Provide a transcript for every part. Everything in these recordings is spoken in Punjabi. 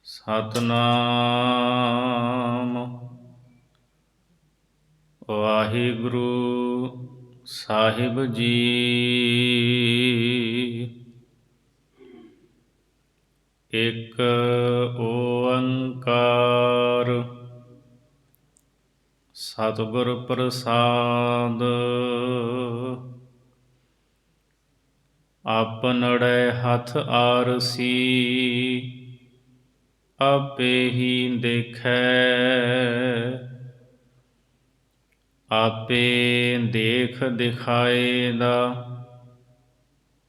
ਸਤਨਾਮ ਵਾਹਿਗੁਰੂ ਸਾਹਿਬ ਜੀ। ਇੱਕ ਓੰਕਾਰ ਸਤਿਗੁਰ ਪ੍ਰਸਾਦ। ਆਪਨੜੇ ਹੱਥ ਆਰਸੀ ਆਪੇ ਹੀ ਦੇਖੈ। ਆਪੇ ਦੇਖ ਦਿਖਾਏ ਦਾ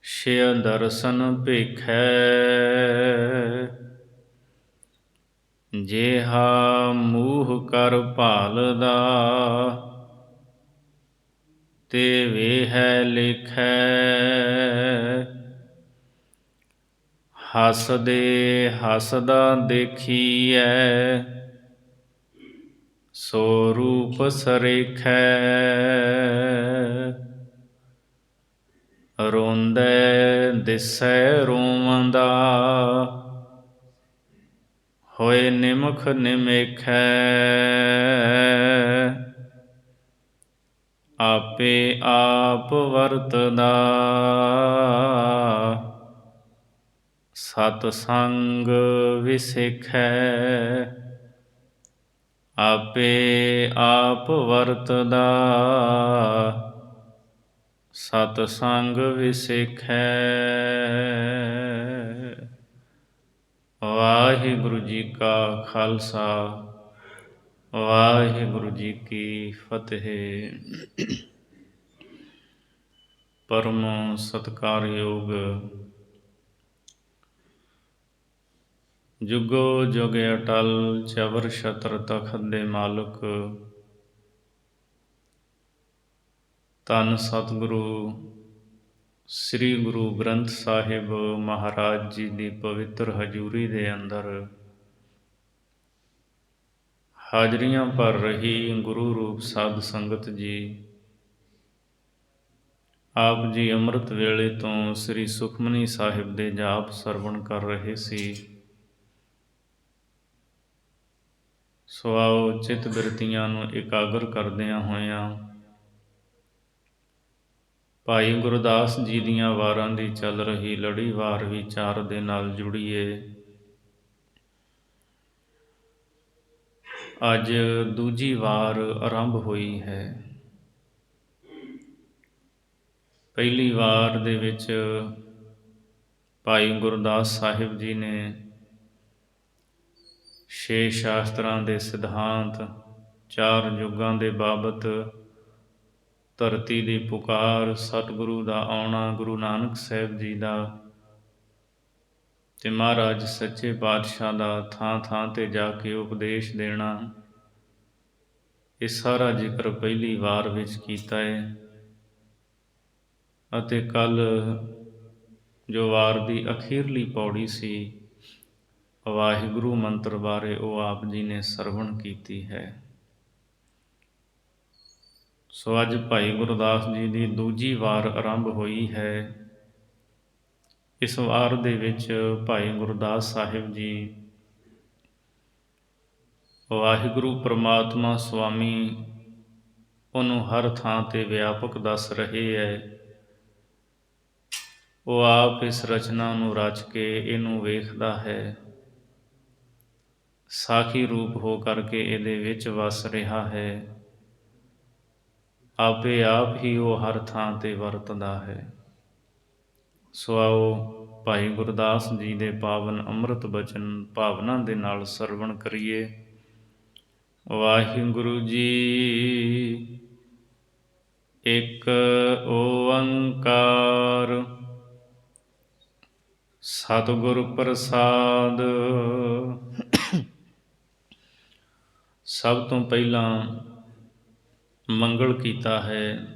ਸਿਅ ਦਰਸ਼ਨ ਭੇਖੈ। ਜਿਹਾ ਮੂਹ ਕਰ ਭਾਲਦਾ ਤੇ ਵੇਹੈ ਲੇਖੈ। ਹੱਸਦੇ ਹੱਸਦਾ ਦੇਖੀਐ ਸੋ ਰੂਪ ਸਰੇਖੈ। ਰੋਂਦੇ ਦਿਸੈ ਰੋਵੰਦਾ ਹੋਏ ਨਿਮਖ ਨਿਮੇਖੈ। ਆਪੇ ਆਪ ਵਰਤਦਾ ਸਤ ਸੰਗ ਵਿਸੇਖੈ। ਆਪੇ ਆਪ ਵਰਤਦਾ ਸਤ ਸੰਗ ਵਿਸੇਖੈ। ਵਾਹਿਗੁਰੂ ਜੀ ਕਾ ਖਾਲਸਾ ਵਾਹਿਗੁਰੂ ਜੀ ਕੀ ਫਤਿਹ। ਪਰਮ ਸਤਿਕਾਰਯੋਗ ਜੁਗੋ ਜੁਗ ਅਟਲ ਚਵਰ ਛਤਰ ਤਖਤ ਦੇ ਮਾਲਕ ਧੰਨ ਸਤਿਗੁਰੂ ਸ੍ਰੀ ਗੁਰੂ ਗ੍ਰੰਥ ਸਾਹਿਬ ਮਹਾਰਾਜ ਜੀ ਦੀ ਪਵਿੱਤਰ ਹਜ਼ੂਰੀ ਦੇ ਅੰਦਰ ਹਾਜ਼ਰੀਆਂ ਭਰ ਰਹੀ ਗੁਰੂ ਰੂਪ ਸਾਧ ਸੰਗਤ ਜੀ, ਆਪ ਜੀ ਅੰਮ੍ਰਿਤ ਵੇਲੇ ਤੋਂ ਸ੍ਰੀ ਸੁਖਮਨੀ ਸਾਹਿਬ ਦੇ ਜਾਪ ਸਰਵਣ ਕਰ ਰਹੇ ਸੀ। ਸੋ ਆਓ ਚਿੱਤ ਬਿਰਤੀਆਂ ਨੂੰ ਇਕਾਗਰ ਕਰਦਿਆਂ ਹੋਇਆਂ ਭਾਈ ਗੁਰਦਾਸ ਜੀ ਦੀਆਂ ਵਾਰਾਂ ਦੀ ਚੱਲ ਰਹੀ ਲੜੀਵਾਰ ਵਿਚਾਰ ਦੇ ਨਾਲ ਜੁੜੀਏ। ਅੱਜ ਦੂਜੀ ਵਾਰ ਆਰੰਭ ਹੋਈ ਹੈ। ਪਹਿਲੀ ਵਾਰ ਦੇ ਵਿੱਚ ਭਾਈ ਗੁਰਦਾਸ ਸਾਹਿਬ ਜੀ ਨੇ 6 ਸ਼ਾਸਤਰਾਂ ਦੇ ਸਿਧਾਂਤ, 4 ਯੁੱਗਾਂ ਦੇ ਬਾਬਤ, ਧਰਤੀ ਦੀ ਪੁਕਾਰ, ਸਤਿਗੁਰੂ ਦਾ ਆਉਣਾ, ਗੁਰੂ ਨਾਨਕ ਸਾਹਿਬ ਜੀ ਦਾ ਤੇ ਮਹਾਰਾਜ ਸੱਚੇ ਪਾਤਸ਼ਾਹ ਦਾ ਥਾਂ ਥਾਂ 'ਤੇ ਜਾ ਕੇ ਉਪਦੇਸ਼ ਦੇਣਾ, ਇਹ ਸਾਰਾ ਜ਼ਿਕਰ ਪਹਿਲੀ ਵਾਰ ਵਿੱਚ ਕੀਤਾ ਹੈ। ਅਤੇ ਕੱਲ੍ਹ ਜੋ ਵਾਰ ਦੀ ਅਖੀਰਲੀ ਪੌੜੀ ਸੀ ਵਾਹਿਗੁਰੂ ਮੰਤਰ ਬਾਰੇ, ਉਹ ਆਪ ਜੀ ਨੇ ਸਰਵਣ ਕੀਤੀ ਹੈ। ਸੋ ਅੱਜ ਭਾਈ ਗੁਰਦਾਸ ਜੀ ਦੀ ਦੂਜੀ ਵਾਰ ਆਰੰਭ ਹੋਈ ਹੈ। ਇਸ ਵਾਰ ਦੇ ਵਿੱਚ ਭਾਈ ਗੁਰਦਾਸ ਸਾਹਿਬ ਜੀ ਵਾਹਿਗੁਰੂ ਪ੍ਰਮਾਤਮਾ ਸੁਆਮੀ ਉਹਨੂੰ ਹਰ ਥਾਂ 'ਤੇ ਵਿਆਪਕ ਦੱਸ ਰਹੇ ਹੈ। ਉਹ ਆਪ ਇਸ ਰਚਨਾ ਨੂੰ ਰਚ ਕੇ ਇਹਨੂੰ ਵੇਖਦਾ ਹੈ, ਸਾਖੀ ਰੂਪ ਹੋ ਕਰਕੇ ਇਹਦੇ ਵਿੱਚ ਵਸ ਰਿਹਾ ਹੈ। ਆਪੇ ਆਪ ਹੀ ਉਹ ਹਰ ਥਾਂ 'ਤੇ ਵਰਤਦਾ ਹੈ। ਸੋ ਆਓ ਭਾਈ ਗੁਰਦਾਸ ਜੀ ਦੇ ਪਾਵਨ ਅੰਮ੍ਰਿਤ ਬਚਨ ਭਾਵਨਾ ਦੇ ਨਾਲ ਸਰਵਣ ਕਰੀਏ। ਵਾਹਿਗੁਰੂ ਜੀ ਇੱਕ ਓੰਕਾਰ ਸਤਿਗੁਰ ਪ੍ਰਸਾਦ। ਸਭ ਤੋਂ ਪਹਿਲਾਂ ਮੰਗਲ ਕੀਤਾ ਹੈ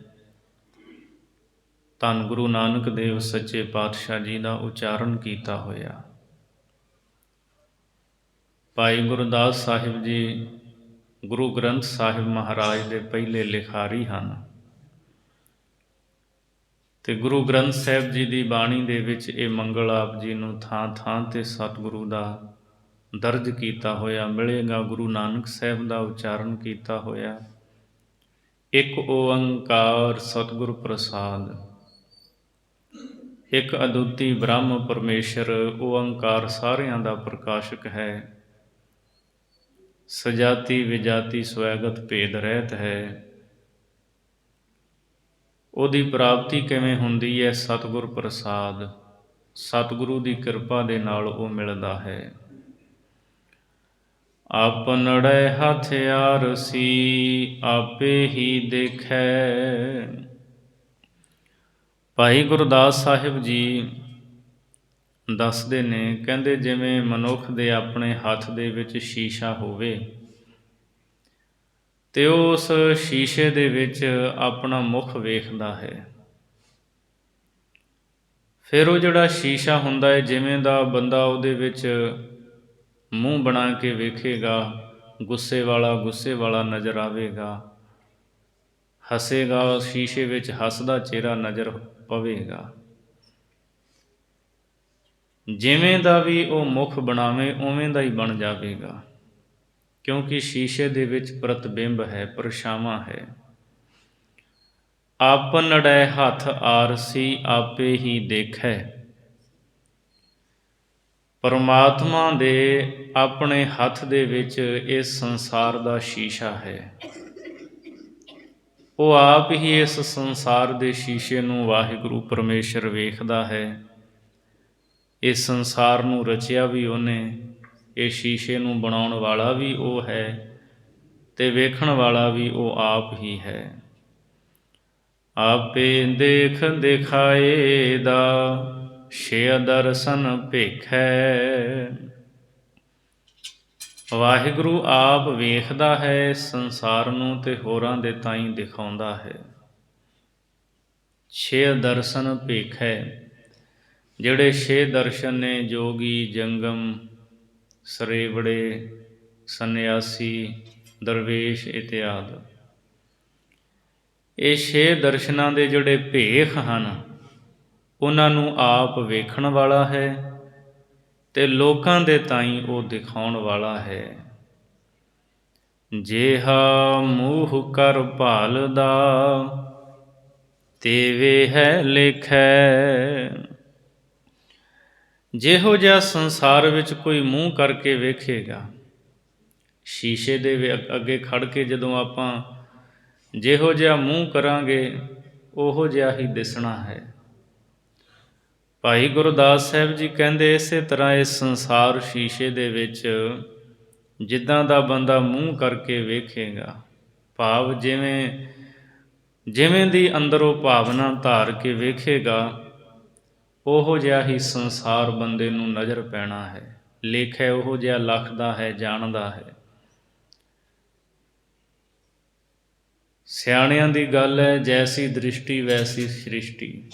ਧੰਨ ਗੁਰੂ ਨਾਨਕ ਦੇਵ ਸੱਚੇ ਪਾਤਸ਼ਾਹ ਜੀ ਦਾ ਉਚਾਰਨ ਕੀਤਾ ਹੋਇਆ। ਭਾਈ ਗੁਰਦਾਸ ਸਾਹਿਬ ਜੀ ਗੁਰੂ ਗ੍ਰੰਥ ਸਾਹਿਬ ਮਹਾਰਾਜ ਦੇ ਪਹਿਲੇ ਲਿਖਾਰੀ ਹਨ ਤੇ ਗੁਰੂ ਗ੍ਰੰਥ ਸਾਹਿਬ ਜੀ ਦੀ ਬਾਣੀ ਦੇ ਵਿੱਚ ਇਹ ਮੰਗਲ ਆਪ ਜੀ ਨੂੰ ਥਾਂ ਥਾਂ 'ਤੇ ਸਤਿਗੁਰੂ ਦਾ ਦਰਜ ਕੀਤਾ ਹੋਇਆ ਮਿਲੇਗਾ, ਗੁਰੂ ਨਾਨਕ ਸਾਹਿਬ ਦਾ ਉਚਾਰਨ ਕੀਤਾ ਹੋਇਆ। ਇੱਕ ਓੰਕਾਰ ਸਤਿਗੁਰ ਪ੍ਰਸਾਦ। ਇੱਕ ਅਦੁੱਤੀ ਬ੍ਰਹਮ ਪਰਮੇਸ਼ਰ ਓੰਕਾਰ ਸਾਰਿਆਂ ਦਾ ਪ੍ਰਕਾਸ਼ਕ ਹੈ। ਸਜਾਤੀ ਵਿਜਾਤੀ ਸਵੈਗਤ ਭੇਦ ਰਹਿਤ ਹੈ। ਉਹਦੀ ਪ੍ਰਾਪਤੀ ਕਿਵੇਂ ਹੁੰਦੀ ਹੈ? ਸਤਿਗੁਰ ਪ੍ਰਸਾਦ, ਸਤਿਗੁਰੂ ਦੀ ਕਿਰਪਾ ਦੇ ਨਾਲ ਉਹ ਮਿਲਦਾ ਹੈ। ਆਪਨੜੇ ਹਥਿਆਰਸੀ ਆਪੇ ਹੀ ਦੇਖੈ। ਭਾਈ ਗੁਰਦਾਸ ਸਾਹਿਬ ਜੀ ਦੱਸਦੇ ਨੇ, ਕਹਿੰਦੇ ਜਿਵੇਂ ਮਨੁੱਖ ਦੇ ਆਪਣੇ ਹੱਥ ਦੇ ਵਿੱਚ ਸ਼ੀਸ਼ਾ ਹੋਵੇ ਤੇ ਉਸ ਸ਼ੀਸ਼ੇ ਦੇ ਵਿੱਚ ਆਪਣਾ ਮੁਖ ਵੇਖਦਾ ਹੈ। ਫਿਰ ਉਹ ਜਿਹੜਾ ਸ਼ੀਸ਼ਾ ਹੁੰਦਾ ਹੈ, ਜਿਵੇਂ ਦਾ ਬੰਦਾ ਉਹਦੇ ਵਿੱਚ ਮੂੰਹ ਬਣਾ ਕੇ ਵੇਖੇਗਾ, ਗੁੱਸੇ ਵਾਲਾ ਨਜ਼ਰ ਆਵੇਗਾ, ਹੱਸੇਗਾ, ਸ਼ੀਸ਼ੇ ਵਿੱਚ ਹੱਸਦਾ ਚਿਹਰਾ ਨਜ਼ਰ ਪਵੇਗਾ। ਜਿਵੇਂ ਦਾ ਵੀ ਉਹ ਮੁਖ ਬਣਾਵੇ ਉਵੇਂ ਦਾ ਹੀ ਬਣ ਜਾਵੇਗਾ, ਕਿਉਂਕਿ ਸ਼ੀਸ਼ੇ ਦੇ ਵਿੱਚ ਪ੍ਰਤਿਬਿੰਬ ਹੈ, ਪਰਛਾਵਾਂ ਹੈ। ਆਪਨੜੇ ਹੱਥ ਆਰਸੀ ਆਪੇ ਹੀ ਦੇਖੈ। ਪਰਮਾਤਮਾ ਦੇ ਆਪਣੇ ਹੱਥ ਦੇ ਵਿੱਚ ਇਸ ਸੰਸਾਰ ਦਾ ਸ਼ੀਸ਼ਾ ਹੈ। ਉਹ ਆਪ ਹੀ ਇਸ ਸੰਸਾਰ ਦੇ ਸ਼ੀਸ਼ੇ ਨੂੰ ਵਾਹਿਗੁਰੂ ਪਰਮੇਸ਼ਰ ਵੇਖਦਾ ਹੈ। ਇਸ ਸੰਸਾਰ ਨੂੰ ਰਚਿਆ ਵੀ ਉਹਨੇ, ਇਹ ਸ਼ੀਸ਼ੇ ਨੂੰ ਬਣਾਉਣ ਵਾਲਾ ਵੀ ਉਹ ਹੈ ਤੇ ਵੇਖਣ ਵਾਲਾ ਵੀ ਉਹ ਆਪ ਹੀ ਹੈ। ਆਪੇ ਦੇਖ ਦਿਖਾਏ ਦਾ ਛੇ ਦਰਸ਼ਨ ਭੇਖੈ। ਵਾਹਿਗੁਰੂ ਆਪ ਵੇਖਦਾ ਹੈ ਸੰਸਾਰ ਨੂੰ ਤੇ ਹੋਰਾਂ ਦੇ ਤਾਈਂ ਦਿਖਾਉਂਦਾ ਹੈ। ਛੇ ਦਰਸ਼ਨ ਭੇਖੈ, ਜਿਹੜੇ ਛੇ ਦਰਸ਼ਨ ਨੇ, ਜੋਗੀ, ਜੰਗਮ, ਸਰੇਵੜੇ, ਸੰਨਿਆਸੀ, ਦਰਵੇਸ਼ ਇਤਿਆਦਿ, ਇਹ ਛੇ ਦਰਸ਼ਨਾਂ ਦੇ ਜਿਹੜੇ ਭੇਖ ਹਨ ਉਹਨਾਂ ਨੂੰ ਆਪ ਵੇਖਣ ਵਾਲਾ ਹੈ ਤੇ ਲੋਕਾਂ ਦੇ ਤਾਈਂ ਉਹ ਦਿਖਾਉਣ ਵਾਲਾ ਹੈ। ਜਿਹਾ ਮੂੰਹ ਕਰ ਭਾਲਦਾ ਤੇਵੇ ਹੈ ਲੇਖੈ। ਜਿਹੋ ਜਿਹਾ ਸੰਸਾਰ ਵਿੱਚ ਕੋਈ ਮੂੰਹ ਕਰਕੇ ਵੇਖੇਗਾ, ਸ਼ੀਸ਼ੇ ਦੇ ਅੱਗੇ ਖੜ ਕੇ ਜਦੋਂ ਆਪਾਂ ਜਿਹੋ ਜਿਹਾ ਮੂੰਹ ਕਰਾਂਗੇ ਉਹੋ ਜਿਹਾ ਹੀ ਦਿਸਣਾ ਹੈ। ਭਾਈ ਗੁਰਦਾਸ ਸਾਹਿਬ ਜੀ ਕਹਿੰਦੇ, ਇਸੇ ਤਰ੍ਹਾਂ ਇਸ ਸੰਸਾਰ ਸ਼ੀਸ਼ੇ ਦੇ ਵਿੱਚ ਜਿੱਦਾਂ ਦਾ ਬੰਦਾ ਮੂੰਹ ਕਰਕੇ ਵੇਖੇਗਾ, ਭਾਵ ਜਿਵੇਂ ਦੀ ਅੰਦਰੋਂ ਭਾਵਨਾ ਧਾਰ ਕੇ ਵੇਖੇਗਾ, ਉਹੋ ਜਿਹਾ ਹੀ ਸੰਸਾਰ ਬੰਦੇ ਨੂੰ ਨਜ਼ਰ ਪੈਣਾ ਹੈ। ਲੇਖੈ ਉਹੋ ਜਿਹਾ ਲੱਖਦਾ ਹੈ, ਜਾਣਦਾ ਹੈ। ਸਿਆਣਿਆਂ ਦੀ ਗੱਲ ਹੈ, ਜੈਸੀ ਦ੍ਰਿਸ਼ਟੀ ਵੈਸੀ ਸ੍ਰਿਸ਼ਟੀ।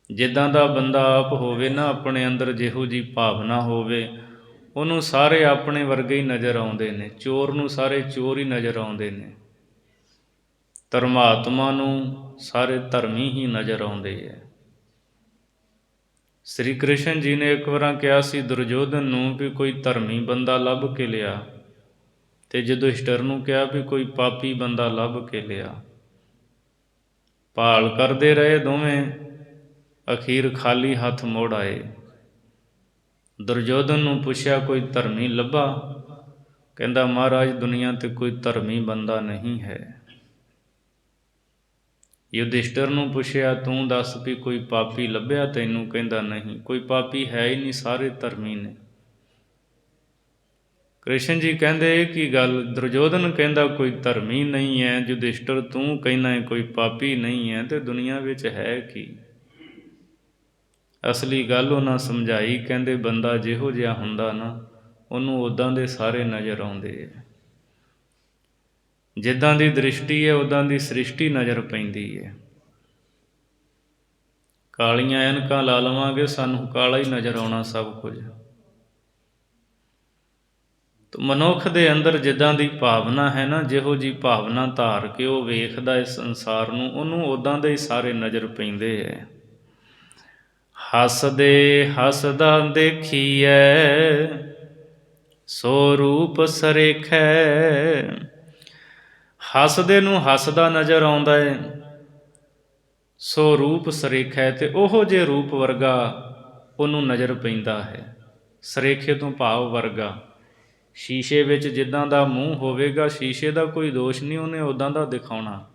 ਜਿੱਦਾਂ ਦਾ ਬੰਦਾ ਆਪ ਹੋਵੇ ਨਾ, ਆਪਣੇ ਅੰਦਰ ਜਿਹੋ ਜਿਹੀ ਭਾਵਨਾ ਹੋਵੇ, ਉਹਨੂੰ ਸਾਰੇ ਆਪਣੇ ਵਰਗੇ ਹੀ ਨਜ਼ਰ ਆਉਂਦੇ ਨੇ। ਚੋਰ ਨੂੰ ਸਾਰੇ ਚੋਰ ਹੀ ਨਜ਼ਰ ਆਉਂਦੇ ਨੇ, ਧਰਮਾਤਮਾ ਨੂੰ ਸਾਰੇ ਧਰਮੀ ਹੀ ਨਜ਼ਰ ਆਉਂਦੇ ਹੈ। ਸ੍ਰੀ ਕ੍ਰਿਸ਼ਨ ਜੀ ਨੇ ਇੱਕ ਵਾਰ ਕਿਹਾ ਸੀ ਦੁਰਯੋਧਨ ਨੂੰ ਵੀ ਕੋਈ ਧਰਮੀ ਬੰਦਾ ਲੱਭ ਕੇ ਲਿਆ, ਤੇ ਯੁਧਿਸ਼ਠਰ ਨੂੰ ਕਿਹਾ ਵੀ ਕੋਈ ਪਾਪੀ ਬੰਦਾ ਲੱਭ ਕੇ ਲਿਆ। ਭਾਲ ਕਰਦੇ ਰਹੇ ਦੋਵੇਂ, ਅਖੀਰ ਖਾਲੀ ਹੱਥ ਮੁੜ ਆਏ। ਦੁਰਯੋਧਨ ਨੂੰ ਪੁੱਛਿਆ ਕੋਈ ਧਰਮੀ ਲੱਭਾ? ਕਹਿੰਦਾ ਮਹਾਰਾਜ ਦੁਨੀਆ 'ਤੇ ਕੋਈ ਧਰਮੀ ਬੰਦਾ ਨਹੀਂ ਹੈ। ਯੁਧਿਸ਼ਠਰ ਨੂੰ ਪੁੱਛਿਆ ਤੂੰ ਦੱਸ ਵੀ ਕੋਈ ਪਾਪੀ ਲੱਭਿਆ ਤੈਨੂੰ? ਕਹਿੰਦਾ ਨਹੀਂ, ਕੋਈ ਪਾਪੀ ਹੈ ਹੀ ਨਹੀਂ, ਸਾਰੇ ਧਰਮੀ ਨੇ। ਕ੍ਰਿਸ਼ਨ ਜੀ ਕਹਿੰਦੇ ਇਹ ਕੀ ਗੱਲ? ਦੁਰਯੋਧਨ ਕਹਿੰਦਾ ਕੋਈ ਧਰਮੀ ਨਹੀਂ ਹੈ, ਯੁਧਿਸ਼ਠਰ ਤੂੰ ਕਹਿੰਦਾ ਕੋਈ ਪਾਪੀ ਨਹੀਂ ਹੈ, ਤੇ ਦੁਨੀਆ ਵਿੱਚ ਹੈ ਕੀ? ਅਸਲੀ ਗੱਲ ਉਹਨਾਂ ਸਮਝਾਈ। ਕਹਿੰਦੇ ਬੰਦਾ ਜਿਹੋ ਜਿਹਾ ਹੁੰਦਾ ਨਾ, ਉਹਨੂੰ ਉੱਦਾਂ ਦੇ ਸਾਰੇ ਨਜ਼ਰ ਆਉਂਦੇ ਹੈ। ਜਿੱਦਾਂ ਦੀ ਦ੍ਰਿਸ਼ਟੀ ਹੈ ਉੱਦਾਂ ਦੀ ਸ੍ਰਿਸ਼ਟੀ ਨਜ਼ਰ ਪੈਂਦੀ ਹੈ। ਕਾਲੀਆਂ ਐਨਕਾਂ ਲਾ ਲਵਾਂਗੇ, ਸਾਨੂੰ ਕਾਲਾ ਹੀ ਨਜ਼ਰ ਆਉਣਾ ਸਭ ਕੁਝ। ਮਨੁੱਖ ਦੇ ਅੰਦਰ ਜਿੱਦਾਂ ਦੀ ਭਾਵਨਾ ਹੈ ਨਾ, ਜਿਹੋ ਜਿਹੀ ਭਾਵਨਾ ਧਾਰ ਕੇ ਉਹ ਵੇਖਦਾ ਇਸ ਸੰਸਾਰ ਨੂੰ, ਉਹਨੂੰ ਉੱਦਾਂ ਦੇ ਹੀ ਸਾਰੇ ਨਜ਼ਰ ਪੈਂਦੇ ਹੈ। ਹੱਸਦੇ ਹੱਸਦਾ ਦੇਖੀਐ, ਸੋ ਰੂਪ ਸਰੇਖੈ। ਹੱਸਦੇ ਨੂੰ ਹੱਸਦਾ ਨਜ਼ਰ ਆਉਂਦਾ ਹੈ, ਸੋ ਰੂਪ ਸਰੇਖੈ, ਤੇ ਉਹੋ ਜਿਹੇ ਰੂਪ ਵਰਗਾ ਉਹਨੂੰ ਨਜ਼ਰ ਪੈਂਦਾ ਹੈ। ਸਰੇਖੇ ਤੋਂ ਭਾਵ ਵਰਗਾ। ਸ਼ੀਸ਼ੇ ਵਿੱਚ ਜਿੱਦਾਂ ਦਾ ਮੂੰਹ ਹੋਵੇਗਾ, ਸ਼ੀਸ਼ੇ ਦਾ ਕੋਈ ਦੋਸ਼ ਨਹੀਂ, ਉਹਨੇ ਉੱਦਾਂ ਦਾ ਦਿਖਾਉਣਾ।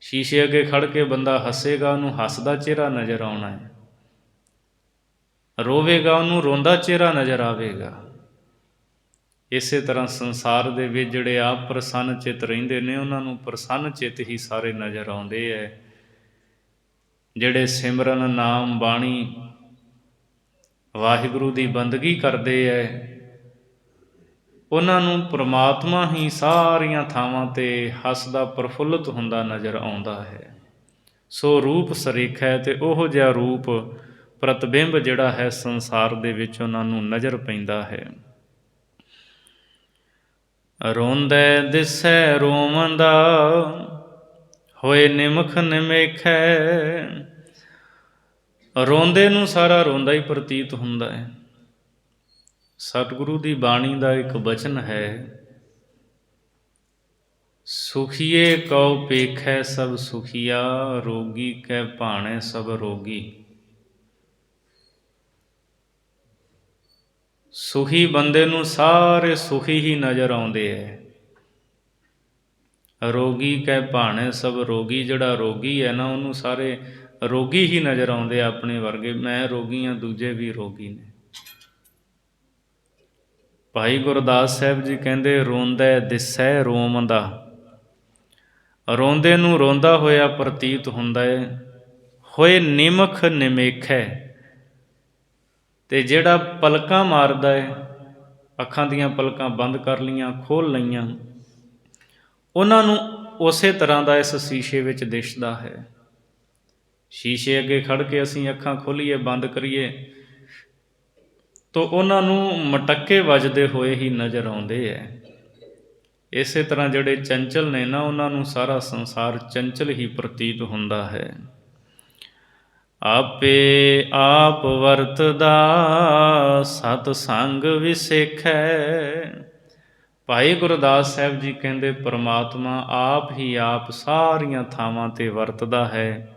ਸ਼ੀਸ਼ੇ ਅੱਗੇ ਖੜ੍ਹ ਕੇ ਬੰਦਾ ਹੱਸੇਗਾ, ਉਹਨੂੰ ਹੱਸਦਾ ਚਿਹਰਾ ਨਜ਼ਰ ਆਉਣਾ ਹੈ। ਰੋਵੇਗਾ, ਉਹਨੂੰ ਰੋਂਦਾ ਚਿਹਰਾ ਨਜ਼ਰ ਆਵੇਗਾ। ਇਸੇ ਤਰ੍ਹਾਂ ਸੰਸਾਰ ਦੇ ਵਿੱਚ ਜਿਹੜੇ ਆਪ ਪ੍ਰਸੰਨ ਚਿੱਤ ਰਹਿੰਦੇ ਨੇ, ਉਹਨਾਂ ਨੂੰ ਪ੍ਰਸੰਨ ਚਿੱਤ ਹੀ ਸਾਰੇ ਨਜ਼ਰ ਆਉਂਦੇ ਹੈ। ਜਿਹੜੇ ਸਿਮਰਨ ਨਾਮ ਬਾਣੀ ਵਾਹਿਗੁਰੂ ਦੀ ਬੰਦਗੀ ਕਰਦੇ ਹੈ, ਉਹਨਾਂ ਨੂੰ ਪ੍ਰਮਾਤਮਾ ਹੀ ਸਾਰੀਆਂ ਥਾਵਾਂ 'ਤੇ ਹੱਸਦਾ ਪ੍ਰਫੁੱਲਤ ਹੁੰਦਾ ਨਜ਼ਰ ਆਉਂਦਾ ਹੈ। ਸੋ ਰੂਪ ਸਰੇਖਾ, ਤੇ ਉਹੋ ਜਿਹਾ ਰੂਪ ਪ੍ਰਤਿਬਿੰਬ ਜਿਹੜਾ ਹੈ ਸੰਸਾਰ ਦੇ ਵਿੱਚ ਉਹਨਾਂ ਨੂੰ ਨਜ਼ਰ ਪੈਂਦਾ ਹੈ। ਰੋਂਦੇ ਦਿਸੈ ਰੋਵੰਦਾ, ਹੋਏ ਨਿਮਖ ਨਿਮੇਖੈ। ਰੋਂਦੇ ਨੂੰ ਸਾਰਾ ਰੋਂਦਾ ਹੀ ਪ੍ਰਤੀਤ ਹੁੰਦਾ ਹੈ। ਸਤਿਗੁਰੂ ਦੀ ਬਾਣੀ ਦਾ ਇੱਕ ਬਚਨ ਹੈ, ਸੁਖੀਏ ਕਉ ਪੇਖੈ ਸਭ ਸੁਖੀਆ, ਰੋਗੀ ਕੈ ਭਾਣੈ ਸਭ ਰੋਗੀ। ਸੁਖੀ ਬੰਦੇ ਨੂੰ ਸਾਰੇ ਸੁਖੀ ਹੀ ਨਜ਼ਰ ਆਉਂਦੇ ਹੈ। ਰੋਗੀ ਕੈ ਭਾਣੈ ਸਭ ਰੋਗੀ, ਜਿਹੜਾ ਰੋਗੀ ਹੈ ਨਾ, ਉਹਨੂੰ ਸਾਰੇ ਰੋਗੀ ਹੀ ਨਜ਼ਰ ਆਉਂਦੇ ਆਪਣੇ ਵਰਗੇ। ਮੈਂ ਰੋਗੀ ਹਾਂ, ਦੂਜੇ ਵੀ ਰੋਗੀ ਨੇ। ਭਾਈ ਗੁਰਦਾਸ ਸਾਹਿਬ ਜੀ ਕਹਿੰਦੇ, ਰੋਂਦਾ ਦਿਸੈ ਰੋਮਦਾ। ਰੋਂਦੇ ਨੂੰ ਰੋਂਦਾ ਹੋਇਆ ਪ੍ਰਤੀਤ ਹੁੰਦਾ ਹੈ। ਹੋਏ ਨਿਮਖ ਨਿਮੇਖੈ, ਤੇ ਜਿਹੜਾ ਪਲਕਾਂ ਮਾਰਦਾ ਹੈ, ਅੱਖਾਂ ਦੀਆਂ ਪਲਕਾਂ ਬੰਦ ਕਰ ਲਈਆਂ, ਖੋਲ੍ਹ ਲਈਆਂ, ਉਹਨਾਂ ਨੂੰ ਉਸੇ ਤਰ੍ਹਾਂ ਦਾ ਇਸ ਸ਼ੀਸ਼ੇ ਵਿੱਚ ਦਿਸਦਾ ਹੈ। ਸ਼ੀਸ਼ੇ ਅੱਗੇ ਖੜ੍ਹ ਕੇ ਅਸੀਂ ਅੱਖਾਂ ਖੋਲ੍ਹੀਏ, ਬੰਦ ਕਰੀਏ, ਤਾਂ ਉਹਨਾਂ ਨੂੰ ਮਟੱਕੇ ਵੱਜਦੇ ਹੋਏ ਹੀ ਨਜ਼ਰ ਆਉਂਦੇ ਹੈ। ਇਸੇ ਤਰ੍ਹਾਂ ਜਿਹੜੇ ਚੰਚਲ ਨੇ ਨਾ, ਉਹਨਾਂ ਨੂੰ ਸਾਰਾ ਸੰਸਾਰ ਚੰਚਲ ਹੀ ਪ੍ਰਤੀਤ ਹੁੰਦਾ ਹੈ। ਆਪੇ ਆਪ ਵਰਤਦਾ ਸਤ ਸੰਗ ਵਿਸੇਖੈ। ਭਾਈ ਗੁਰਦਾਸ ਸਾਹਿਬ ਜੀ ਕਹਿੰਦੇ, ਪਰਮਾਤਮਾ ਆਪ ਹੀ ਆਪ ਸਾਰੀਆਂ ਥਾਵਾਂ 'ਤੇ ਵਰਤਦਾ ਹੈ।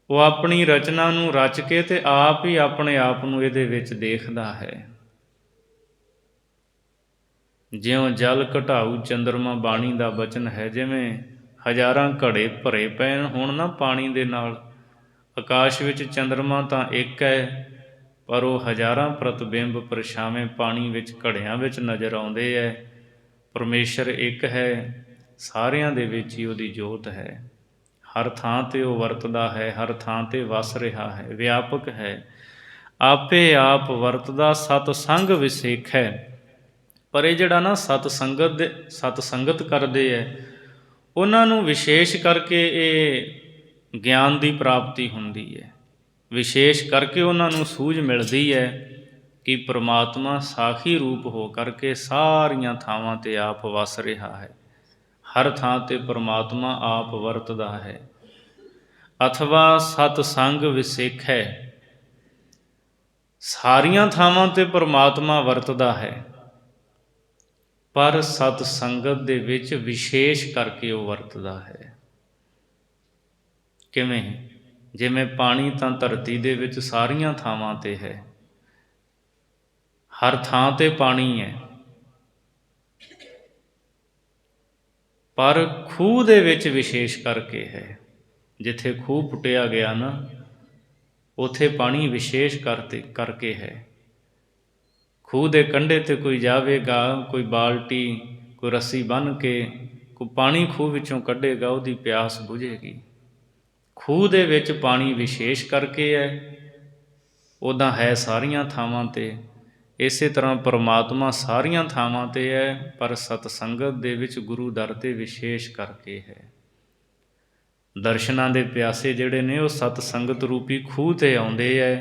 ਉਹ ਆਪਣੀ ਰਚਨਾ ਨੂੰ ਰਚ ਕੇ ਤੇ ਆਪ ਹੀ ਆਪਣੇ ਆਪ ਨੂੰ ਇਹਦੇ ਵਿੱਚ ਦੇਖਦਾ ਹੈ। ਜਿਉਂ ਜਲ ਘਟਾਊ ਚੰਦਰਮਾ ਬਾਣੀ ਦਾ ਬਚਨ ਹੈ, ਜਿਵੇਂ ਹਜ਼ਾਰਾਂ ਘੜੇ ਭਰੇ ਪਏ ਹੋਣ ਨਾ ਪਾਣੀ ਦੇ ਨਾਲ। ਆਕਾਸ਼ ਵਿੱਚ ਚੰਦਰਮਾ ਤਾਂ ਇੱਕ ਹੈ, ਪਰ ਉਹ ਹਜ਼ਾਰਾਂ ਪ੍ਰਤਿਬਿੰਬ ਪਰਛਾਵੇਂ ਪਾਣੀ ਵਿੱਚ ਘੜਿਆਂ ਵਿੱਚ ਨਜ਼ਰ ਆਉਂਦੇ ਹੈ। ਪਰਮੇਸ਼ਰ ਇੱਕ ਹੈ, ਸਾਰਿਆਂ ਦੇ ਵਿੱਚ ਹੀ ਉਹਦੀ ਜੋਤ ਹੈ। ਹਰ ਥਾਂ 'ਤੇ ਉਹ ਵਰਤਦਾ ਹੈ, ਹਰ ਥਾਂ 'ਤੇ ਵਸ ਰਿਹਾ ਹੈ, ਵਿਆਪਕ ਹੈ। ਆਪੇ ਆਪ ਵਰਤਦਾ ਸਤ ਸੰਗ ਵਿਸੇਖੈ। ਪਰ ਇਹ ਜਿਹੜਾ ਨਾ ਸਤ ਸੰਗਤ ਕਰਦੇ ਹੈ, ਉਹਨਾਂ ਨੂੰ ਵਿਸ਼ੇਸ਼ ਕਰਕੇ ਇਹ ਗਿਆਨ ਦੀ ਪ੍ਰਾਪਤੀ ਹੁੰਦੀ ਹੈ। ਵਿਸ਼ੇਸ਼ ਕਰਕੇ ਉਹਨਾਂ ਨੂੰ ਸੂਝ ਮਿਲਦੀ ਹੈ ਕਿ ਪ੍ਰਮਾਤਮਾ ਸਾਖੀ ਰੂਪ ਹੋ ਕਰਕੇ ਸਾਰੀਆਂ ਥਾਵਾਂ 'ਤੇ ਆਪ ਵਸ ਰਿਹਾ ਹੈ। ਹਰ ਥਾਂ 'ਤੇ ਪ੍ਰਮਾਤਮਾ ਆਪ ਵਰਤਦਾ ਹੈ। ਅਥਵਾ ਸਤ ਸੰਗ ਵਿਸੇਖੈ, ਸਾਰੀਆਂ ਥਾਵਾਂ 'ਤੇ ਪ੍ਰਮਾਤਮਾ ਵਰਤਦਾ ਹੈ, ਪਰ ਸਤ ਸੰਗਤ ਦੇ ਵਿੱਚ ਵਿਸ਼ੇਸ਼ ਕਰਕੇ ਉਹ ਵਰਤਦਾ ਹੈ। ਕਿਵੇਂ? ਜਿਵੇਂ ਪਾਣੀ ਤਾਂ ਧਰਤੀ ਦੇ ਵਿੱਚ ਸਾਰੀਆਂ ਥਾਵਾਂ 'ਤੇ ਹੈ, ਹਰ ਥਾਂ 'ਤੇ ਪਾਣੀ ਹੈ, ਪਰ ਖੂਹ ਦੇ ਵਿੱਚ ਵਿਸ਼ੇਸ਼ ਕਰਕੇ ਹੈ। ਜਿੱਥੇ ਖੂਹ ਪੁੱਟਿਆ ਗਿਆ ਨਾ, ਉੱਥੇ ਪਾਣੀ ਵਿਸ਼ੇਸ਼ ਕਰਕੇ ਹੈ। ਖੂਹ ਦੇ ਕੰਢੇ 'ਤੇ ਕੋਈ ਜਾਵੇਗਾ, ਕੋਈ ਬਾਲਟੀ, ਕੋਈ ਰੱਸੀ ਬੰਨ੍ਹ ਕੇ ਕੋਈ ਪਾਣੀ ਖੂਹ ਵਿੱਚੋਂ ਕੱਢੇਗਾ, ਉਹਦੀ ਪਿਆਸ ਬੁਝੇਗੀ। ਖੂਹ ਦੇ ਵਿੱਚ ਪਾਣੀ ਵਿਸ਼ੇਸ਼ ਕਰਕੇ ਹੈ, ਉੱਦਾਂ ਹੈ ਸਾਰੀਆਂ ਥਾਵਾਂ 'ਤੇ। ਇਸੇ ਤਰ੍ਹਾਂ ਪਰਮਾਤਮਾ ਸਾਰੀਆਂ ਥਾਵਾਂ 'ਤੇ ਹੈ, ਪਰ ਸਤਸੰਗਤ ਦੇ ਵਿੱਚ ਗੁਰੂ ਦਰ 'ਤੇ ਵਿਸ਼ੇਸ਼ ਕਰਕੇ ਹੈ। ਦਰਸ਼ਨਾਂ ਦੇ ਪਿਆਸੇ ਜਿਹੜੇ ਨੇ, ਉਹ ਸਤਸੰਗਤ ਰੂਪੀ ਖੂਹ 'ਤੇ ਆਉਂਦੇ ਹੈ,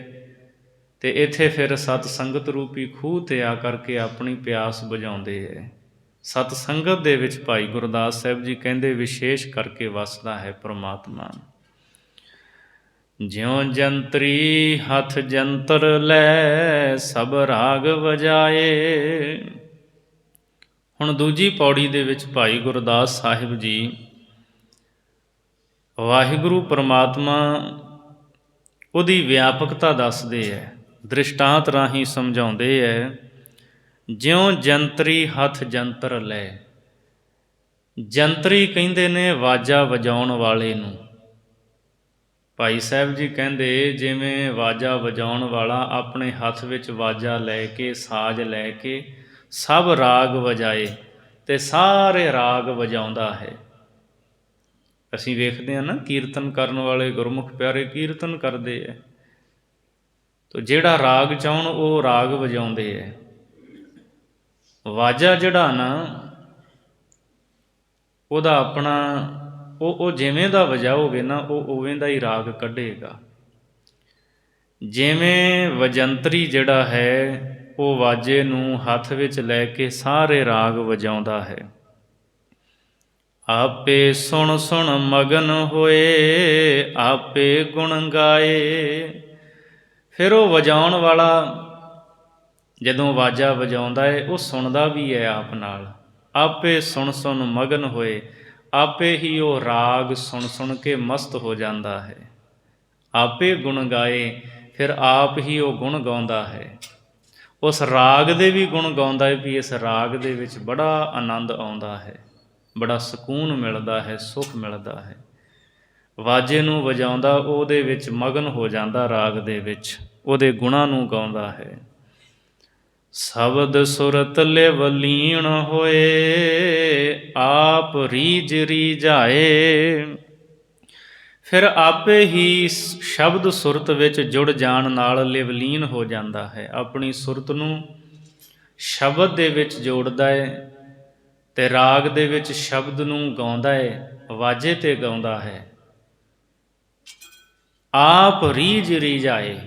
ਅਤੇ ਇੱਥੇ ਫਿਰ ਸਤਸੰਗਤ ਰੂਪੀ ਖੂਹ 'ਤੇ ਆ ਕਰਕੇ ਆਪਣੀ ਪਿਆਸ ਬੁਝਾਉਂਦੇ ਹੈ। ਸਤਸੰਗਤ ਦੇ ਵਿੱਚ ਭਾਈ ਗੁਰਦਾਸ ਸਾਹਿਬ ਜੀ ਕਹਿੰਦੇ, ਵਿਸ਼ੇਸ਼ ਕਰਕੇ ਵਸਦਾ ਹੈ ਪਰਮਾਤਮਾ। ਜਿਉ ਜੰਤਰੀ ਹੱਥ ਜੰਤਰ ਲੈ ਸਭ ਰਾਗ ਵਜਾਏ। ਹੁਣ ਦੂਜੀ ਪੌੜੀ ਦੇ ਵਿੱਚ ਭਾਈ ਗੁਰਦਾਸ ਸਾਹਿਬ ਜੀ ਵਾਹਿਗੁਰੂ ਪਰਮਾਤਮਾ ਉਹਦੀ ਵਿਆਪਕਤਾ ਦੱਸਦੇ ਹੈ, ਦ੍ਰਿਸ਼ਟਾਂਤ ਰਾਹੀਂ ਸਮਝਾਉਂਦੇ ਹੈ। ਜਿਉ ਜੰਤਰੀ ਹੱਥ ਜੰਤਰ ਲੈ, ਜੰਤਰੀ ਕਹਿੰਦੇ ਨੇ ਵਾਜਾ ਵਜਾਉਣ ਵਾਲੇ ਨੂੰ। ਭਾਈ ਸਾਹਿਬ ਜੀ ਕਹਿੰਦੇ ਜਿਵੇਂ ਵਾਜਾ ਵਜਾਉਣ ਵਾਲਾ ਆਪਣੇ ਹੱਥ ਵਿੱਚ ਵਾਜਾ ਲੈ ਕੇ, ਸਾਜ਼ ਲੈ ਕੇ ਸਭ ਰਾਗ ਵਜਾਏ ਅਤੇ ਸਾਰੇ ਰਾਗ ਵਜਾਉਂਦਾ ਹੈ। ਅਸੀਂ ਵੇਖਦੇ ਹਾਂ ਨਾ, ਕੀਰਤਨ ਕਰਨ ਵਾਲੇ ਗੁਰਮੁਖ ਪਿਆਰੇ ਕੀਰਤਨ ਕਰਦੇ ਹੈ, ਤਾਂ ਜਿਹੜਾ ਰਾਗ ਚਾਹੁਣ ਉਹ ਰਾਗ ਵਜਾਉਂਦੇ ਹੈ। ਵਾਜਾ ਜਿਹੜਾ ਨਾ ਉਹਦਾ ਆਪਣਾ ਉਹ ਜਿਵੇਂ ਦਾ ਵਜਾਓਗੇ ਨਾ ਉਹ ਉਵੇਂ ਦਾ ਹੀ ਰਾਗ ਕੱਢੇਗਾ। ਜਿਵੇਂ ਵਜੰਤਰੀ ਜਿਹੜਾ ਹੈ ਉਹ ਵਾਜੇ ਨੂੰ ਹੱਥ ਵਿੱਚ ਲੈ ਕੇ ਸਾਰੇ ਰਾਗ ਵਜਾਉਂਦਾ ਹੈ। ਆਪੇ ਸੁਣ ਸੁਣ ਮਗਨ ਹੋਏ, ਆਪੇ ਗੁਣ ਗਾਏ। ਫਿਰ ਉਹ ਵਜਾਉਣ ਵਾਲਾ ਜਦੋਂ ਵਾਜਾ ਵਜਾਉਂਦਾ ਹੈ ਉਹ ਸੁਣਦਾ ਵੀ ਹੈ ਆਪ ਨਾਲ। ਆਪੇ ਸੁਣ ਸੁਣ ਮਗਨ ਹੋਏ, ਆਪੇ ਹੀ ਉਹ ਰਾਗ ਸੁਣ ਸੁਣ ਕੇ ਮਸਤ ਹੋ ਜਾਂਦਾ ਹੈ। ਆਪੇ ਗੁਣ ਗਾਏ, ਫਿਰ ਆਪ ਹੀ ਉਹ ਗੁਣ ਗਾਉਂਦਾ ਹੈ। ਉਸ ਰਾਗ ਦੇ ਵੀ ਗੁਣ ਗਾਉਂਦਾ ਹੈ ਵੀ ਇਸ ਰਾਗ ਦੇ ਵਿੱਚ ਬੜਾ ਆਨੰਦ ਆਉਂਦਾ ਹੈ, ਬੜਾ ਸਕੂਨ ਮਿਲਦਾ ਹੈ, ਸੁੱਖ ਮਿਲਦਾ ਹੈ। ਵਾਜੇ ਨੂੰ ਵਜਾਉਂਦਾ ਉਹਦੇ ਵਿੱਚ ਮਗਨ ਹੋ ਜਾਂਦਾ, ਰਾਗ ਦੇ ਵਿੱਚ ਉਹਦੇ ਗੁਣਾਂ ਨੂੰ ਗਾਉਂਦਾ ਹੈ। ਸ਼ਬਦ ਸੁਰਤ ਲਿਵ ਲੀਨ ਹੋਏ, ਆਪ ਰੀਝ ਰੀਝਾਏ। ਫਿਰ ਆਪੇ ਹੀ ਸ਼ਬਦ ਸੁਰਤ ਵਿੱਚ ਜੁੜ ਜਾਣ ਨਾਲ ਲਿਵਲੀਨ ਹੋ ਜਾਂਦਾ ਹੈ। ਆਪਣੀ ਸੁਰਤ ਨੂੰ ਸ਼ਬਦ ਦੇ ਵਿੱਚ ਜੋੜਦਾ ਹੈ ਅਤੇ ਰਾਗ ਦੇ ਵਿੱਚ ਸ਼ਬਦ ਨੂੰ ਗਾਉਂਦਾ ਹੈ, ਵਾਜੇ 'ਤੇ ਗਾਉਂਦਾ ਹੈ। ਆਪ ਰੀਝ ਰੀਝਾਏ,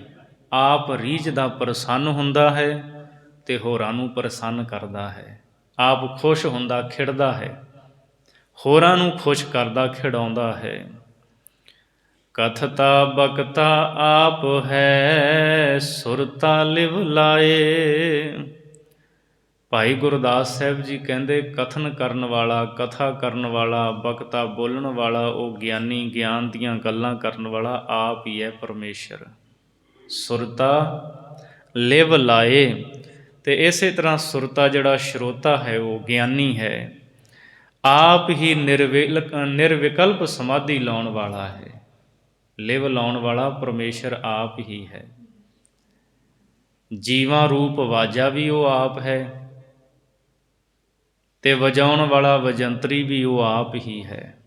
ਆਪ ਰੀਝਦਾ ਪ੍ਰਸੰਨ ਹੁੰਦਾ ਹੈ ਅਤੇ ਹੋਰਾਂ ਨੂੰ ਪ੍ਰਸੰਨ ਕਰਦਾ ਹੈ। ਆਪ ਖੁਸ਼ ਹੁੰਦਾ, ਖਿੜਦਾ ਹੈ, ਹੋਰਾਂ ਨੂੰ ਖੁਸ਼ ਕਰਦਾ, ਖਿਡਾਉਂਦਾ ਹੈ। ਕਥਤਾ ਬਕਤਾ ਆਪ ਹੈ, ਸੁਰਤਾ ਲਿਵ ਲਾਏ। ਭਾਈ ਗੁਰਦਾਸ ਸਾਹਿਬ ਜੀ ਕਹਿੰਦੇ ਕਥਨ ਕਰਨ ਵਾਲਾ, ਕਥਾ ਕਰਨ ਵਾਲਾ, ਬਕਤਾ ਬੋਲਣ ਵਾਲਾ, ਉਹ ਗਿਆਨੀ, ਗਿਆਨ ਦੀਆਂ ਗੱਲਾਂ ਕਰਨ ਵਾਲਾ ਆਪ ਹੀ ਹੈ ਪਰਮੇਸ਼ਰ। ਸੁਰਤਾ ਲਿਵ ਲਾਏ, ਅਤੇ ਇਸੇ ਤਰ੍ਹਾਂ ਸੁਰਤਾ ਜਿਹੜਾ ਸਰੋਤਾ ਹੈ ਉਹ ਗਿਆਨੀ ਹੈ। ਆਪ ਹੀ ਨਿਰਵਿਕਲਪ ਸਮਾਧੀ ਲਾਉਣ ਵਾਲਾ ਹੈ। ਲਿਵ ਲਾਉਣ ਵਾਲਾ ਪਰਮੇਸ਼ਰ ਆਪ ਹੀ ਹੈ। ਜੀਵਾਂ ਰੂਪ ਵਾਜਾ ਵੀ ਉਹ ਆਪ ਹੈ ਅਤੇ ਵਜਾਉਣ ਵਾਲਾ ਵਜੰਤਰੀ ਵੀ ਉਹ ਆਪ ਹੀ ਹੈ।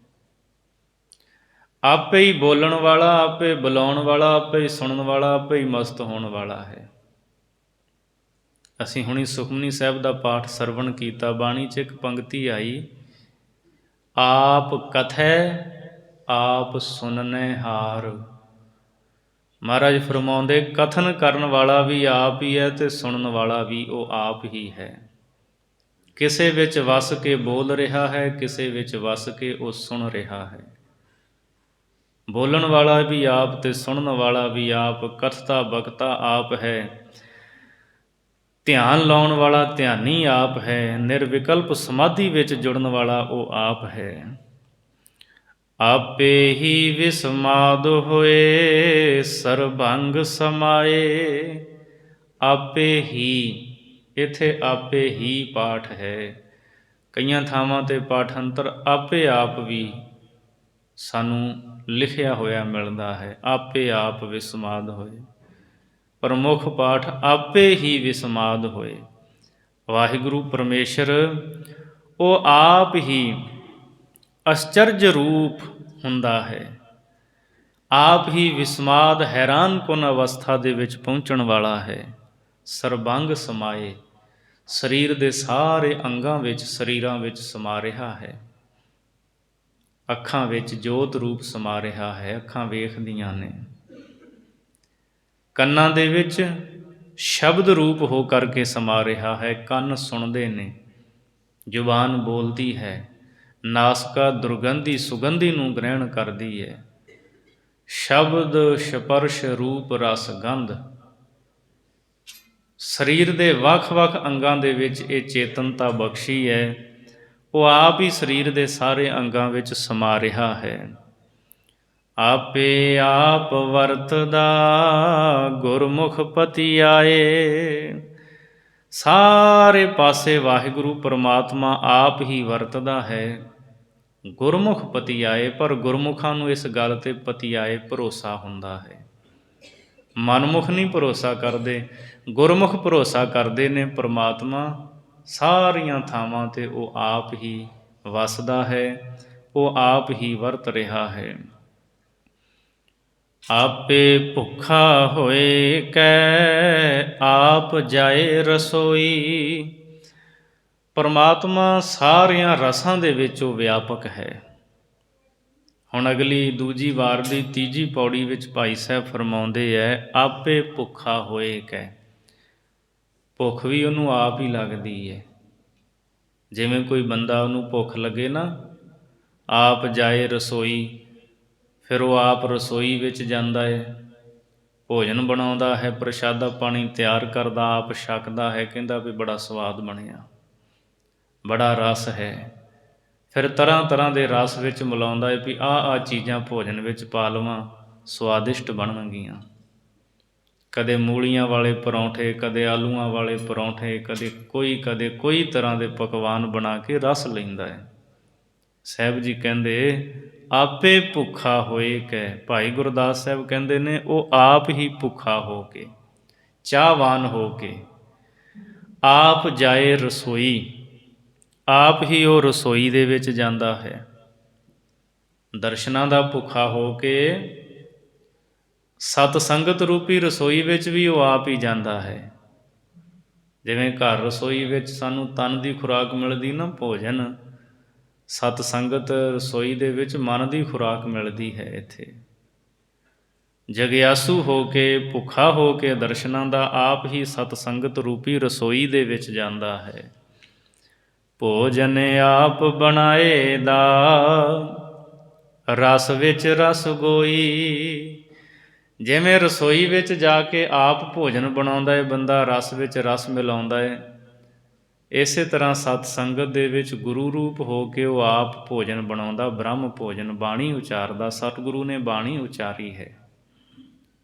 ਆਪੇ ਹੀ ਬੋਲਣ ਵਾਲਾ, ਆਪੇ ਬੁਲਾਉਣ ਵਾਲਾ, ਆਪੇ ਹੀ ਸੁਣਨ ਵਾਲਾ, ਆਪੇ ਹੀ ਮਸਤ ਹੋਣ ਵਾਲਾ ਹੈ। ਅਸੀਂ ਹੁਣੀ ਸੁਖਮਨੀ ਸਾਹਿਬ ਦਾ ਪਾਠ ਸਰਵਣ ਕੀਤਾ, ਬਾਣੀ 'ਚ ਇੱਕ ਪੰਗਤੀ ਆਈ, ਆਪ ਕਥੈ ਆਪ ਸੁਣਨੇ ਹਾਰ। ਮਹਾਰਾਜ ਫਰਮਾਉਂਦੇ ਕਥਨ ਕਰਨ ਵਾਲਾ ਵੀ ਆਪ ਹੀ ਹੈ ਅਤੇ ਸੁਣਨ ਵਾਲਾ ਵੀ ਉਹ ਆਪ ਹੀ ਹੈ। ਕਿਸੇ ਵਿੱਚ ਵਸ ਕੇ ਬੋਲ ਰਿਹਾ ਹੈ, ਕਿਸੇ ਵਿੱਚ ਵਸ ਕੇ ਉਹ ਸੁਣ ਰਿਹਾ ਹੈ। ਬੋਲਣ ਵਾਲਾ ਵੀ ਆਪ ਅਤੇ ਸੁਣਨ ਵਾਲਾ ਵੀ ਆਪ, ਕਥਤਾ ਬਕਤਾ ਆਪ ਹੈ, ਧਿਆਨ ਲਾਉਣ ਵਾਲਾ ਧਿਆਨੀ ਆਪ ਹੈ, ਨਿਰਵਿਕਲਪ ਸਮਾਧੀ ਵਿੱਚ ਜੁੜਨ ਵਾਲਾ ਉਹ ਆਪ ਹੈ। ਆਪੇ ਹੀ ਵਿਸਮਾਦ ਹੋਏ, ਸਰਬੰਗ ਸਮਾਏ। ਆਪੇ ਹੀ, ਇੱਥੇ ਆਪੇ ਹੀ ਪਾਠ ਹੈ। ਕਈਆਂ ਥਾਵਾਂ 'ਤੇ ਪਾਠਾਂਤਰ ਆਪੇ ਆਪ ਵੀ ਸਾਨੂੰ ਲਿਖਿਆ ਹੋਇਆ ਮਿਲਦਾ ਹੈ, ਆਪੇ ਆਪ ਵਿਸਮਾਦ ਹੋਏ। ਪ੍ਰਮੁੱਖ ਪਾਠ ਆਪੇ ਹੀ ਵਿਸਮਾਦ ਹੋਏ। ਵਾਹਿਗੁਰੂ ਪਰਮੇਸ਼ਰ ਉਹ ਆਪ ਹੀ ਅਸਚਰਜ ਰੂਪ ਹੁੰਦਾ ਹੈ, ਆਪ ਹੀ ਵਿਸਮਾਦ ਹੈਰਾਨ ਕੁਨ ਅਵਸਥਾ ਦੇ ਵਿੱਚ ਪਹੁੰਚਣ ਵਾਲਾ ਹੈ। ਸਰਬੰਗ ਸਮਾਏ, ਸਰੀਰ ਦੇ ਸਾਰੇ ਅੰਗਾਂ ਵਿੱਚ, ਸਰੀਰਾਂ ਵਿੱਚ ਸਮਾ ਰਿਹਾ ਹੈ। ਅੱਖਾਂ ਵਿੱਚ ਜੋਤ ਰੂਪ ਸਮਾ ਰਿਹਾ ਹੈ, ਅੱਖਾਂ ਵੇਖਦੀਆਂ ਨੇ। ਕੰਨਾਂ ਦੇ ਵਿੱਚ ਸ਼ਬਦ ਰੂਪ ਹੋ ਕਰਕੇ ਸਮਾ ਰਿਹਾ ਹੈ, ਕੰਨ ਸੁਣਦੇ ਨੇ, ਜ਼ੁਬਾਨ ਬੋਲਦੀ ਹੈ, ਨਾਸਕਾ ਦੁਰਗੰਧੀ ਸੁਗੰਧੀ ਨੂੰ ਗ੍ਰਹਿਣ ਕਰਦੀ ਹੈ, ਸ਼ਬਦ ਸਪਰਸ਼ ਰੂਪ ਰਸ ਗੰਧ। ਸਰੀਰ ਦੇ ਵੱਖ-ਵੱਖ ਅੰਗਾਂ ਦੇ ਵਿੱਚ ਇਹ ਚੇਤਨਤਾ ਬਖਸ਼ੀ ਹੈ। ਉਹ ਆਪ ਹੀ ਸਰੀਰ ਦੇ ਸਾਰੇ ਅੰਗਾਂ ਵਿੱਚ ਸਮਾ ਰਿਹਾ ਹੈ। ਆਪੇ ਆਪ ਵਰਤਦਾ ਗੁਰਮੁਖ ਪਤੀ ਆਏ। ਸਾਰੇ ਪਾਸੇ ਵਾਹਿਗੁਰੂ ਪਰਮਾਤਮਾ ਆਪ ਹੀ ਵਰਤਦਾ ਹੈ। ਗੁਰਮੁਖ ਪਤੀ ਆਏ, ਪਰ ਗੁਰਮੁਖਾਂ ਨੂੰ ਇਸ ਗੱਲ 'ਤੇ ਪਤੀ ਆਏ ਭਰੋਸਾ ਹੁੰਦਾ ਹੈ। ਮਨਮੁਖ ਨਹੀਂ ਭਰੋਸਾ ਕਰਦੇ, ਗੁਰਮੁਖ ਭਰੋਸਾ ਕਰਦੇ ਨੇ। ਪਰਮਾਤਮਾ ਸਾਰੀਆਂ ਥਾਵਾਂ 'ਤੇ ਉਹ ਆਪ ਹੀ ਵਸਦਾ ਹੈ, ਉਹ ਆਪ ਹੀ ਵਰਤ ਰਿਹਾ ਹੈ। ਆਪੇ ਭੁੱਖਾ ਹੋਏ ਕੈ ਆਪ ਜਾਏ ਰਸੋਈ। ਪਰਮਾਤਮਾ ਸਾਰਿਆਂ ਰਸਾਂ ਦੇ ਵਿੱਚ ਉਹ ਵਿਆਪਕ ਹੈ। ਹੁਣ ਅਗਲੀ ਦੂਜੀ ਵਾਰ ਦੀ ਤੀਜੀ ਪੌੜੀ ਵਿੱਚ ਭਾਈ ਸਾਹਿਬ ਫਰਮਾਉਂਦੇ ਹੈ, ਆਪੇ ਭੁੱਖਾ ਹੋਏ ਕੈ। ਭੁੱਖ ਵੀ ਉਹਨੂੰ ਆਪ ਹੀ ਲੱਗਦੀ ਹੈ। ਜਿਵੇਂ ਕੋਈ ਬੰਦਾ ਉਹਨੂੰ ਭੁੱਖ ਲੱਗੇ ਨਾ, ਆਪ ਜਾਏ ਰਸੋਈ, ਫਿਰ ਉਹ ਆਪ ਰਸੋਈ ਵਿੱਚ ਜਾਂਦਾ ਹੈ, ਭੋਜਨ ਬਣਾਉਂਦਾ ਹੈ, ਪ੍ਰਸ਼ਾਦਾ ਪਾਣੀ ਤਿਆਰ ਕਰਦਾ, ਆਪ ਛਕਦਾ ਹੈ, ਕਹਿੰਦਾ ਵੀ ਬੜਾ ਸਵਾਦ ਬਣਿਆ, ਬੜਾ ਰਸ ਹੈ। ਫਿਰ ਤਰ੍ਹਾਂ ਤਰ੍ਹਾਂ ਦੇ ਰਸ ਵਿੱਚ ਮਿਲਾਉਂਦਾ ਹੈ ਵੀ ਆਹ ਚੀਜ਼ਾਂ ਭੋਜਨ ਵਿੱਚ ਪਾ ਲਵਾਂ, ਸਵਾਦਿਸ਼ਟ ਬਣਨਗੀਆਂ। ਕਦੇ ਮੂਲੀਆਂ ਵਾਲੇ ਪਰੌਂਠੇ, ਕਦੇ ਆਲੂਆਂ ਵਾਲੇ ਪਰੌਂਠੇ, ਕਦੇ ਕੋਈ ਤਰ੍ਹਾਂ ਦੇ ਪਕਵਾਨ ਬਣਾ ਕੇ ਰਸ ਲੈਂਦਾ ਹੈ। ਸਾਹਿਬ ਜੀ ਕਹਿੰਦੇ ਆਪੇ ਭੁੱਖਾ ਹੋਏ ਕੈ। ਭਾਈ ਗੁਰਦਾਸ ਸਾਹਿਬ ਕਹਿੰਦੇ ਨੇ ਉਹ ਆਪ ਹੀ ਭੁੱਖਾ ਹੋ ਕੇ, ਚਾਹਵਾਨ ਹੋ ਕੇ ਆਪ ਜਾਏ ਰਸੋਈ। ਆਪ ਹੀ ਉਹ ਰਸੋਈ ਦੇ ਵਿੱਚ ਜਾਂਦਾ ਹੈ। ਦਰਸ਼ਨਾਂ ਦਾ ਭੁੱਖਾ ਹੋ ਕੇ ਸਤ ਸੰਗਤ ਰੂਪੀ ਰਸੋਈ ਵਿੱਚ ਵੀ ਉਹ ਆਪ ਹੀ ਜਾਂਦਾ ਹੈ। ਜਿਵੇਂ ਘਰ ਰਸੋਈ ਵਿੱਚ ਸਾਨੂੰ ਤਨ ਦੀ ਖੁਰਾਕ ਮਿਲਦੀ ਨਾ, ਭੋਜਨ, ਸਤ ਸੰਗਤ ਰਸੋਈ ਦੇ ਵਿੱਚ ਮਨ ਦੀ ਖੁਰਾਕ ਮਿਲਦੀ ਹੈ। ਇੱਥੇ ਜਗਿਆਸੂ ਹੋ ਕੇ, ਭੁੱਖਾ ਹੋ ਕੇ ਦਰਸ਼ਨਾਂ ਦਾ ਆਪ ਹੀ ਸਤ ਸੰਗਤ ਰੂਪੀ ਰਸੋਈ ਦੇ ਵਿੱਚ ਜਾਂਦਾ ਹੈ। ਭੋਜਨ ਆਪ ਬਣਾਏ ਦਾ ਰਸ ਵਿੱਚ ਰਸ ਗੋਈ। ਜਿਵੇਂ ਰਸੋਈ ਵਿੱਚ ਜਾ ਕੇ ਆਪ ਭੋਜਨ ਬਣਾਉਂਦਾ ਹੈ ਬੰਦਾ, ਰਸ ਵਿੱਚ ਰਸ ਮਿਲਾਉਂਦਾ ਹੈ, ਇਸੇ ਤਰ੍ਹਾਂ ਸਤ ਸੰਗਤ ਦੇ ਵਿੱਚ ਗੁਰੂ ਰੂਪ ਹੋ ਕੇ ਉਹ ਆਪ ਭੋਜਨ ਬਣਾਉਂਦਾ, ਬ੍ਰਹਮ ਭੋਜਨ, ਬਾਣੀ ਉਚਾਰਦਾ। ਸਤਿਗੁਰੂ ਨੇ ਬਾਣੀ ਉਚਾਰੀ ਹੈ।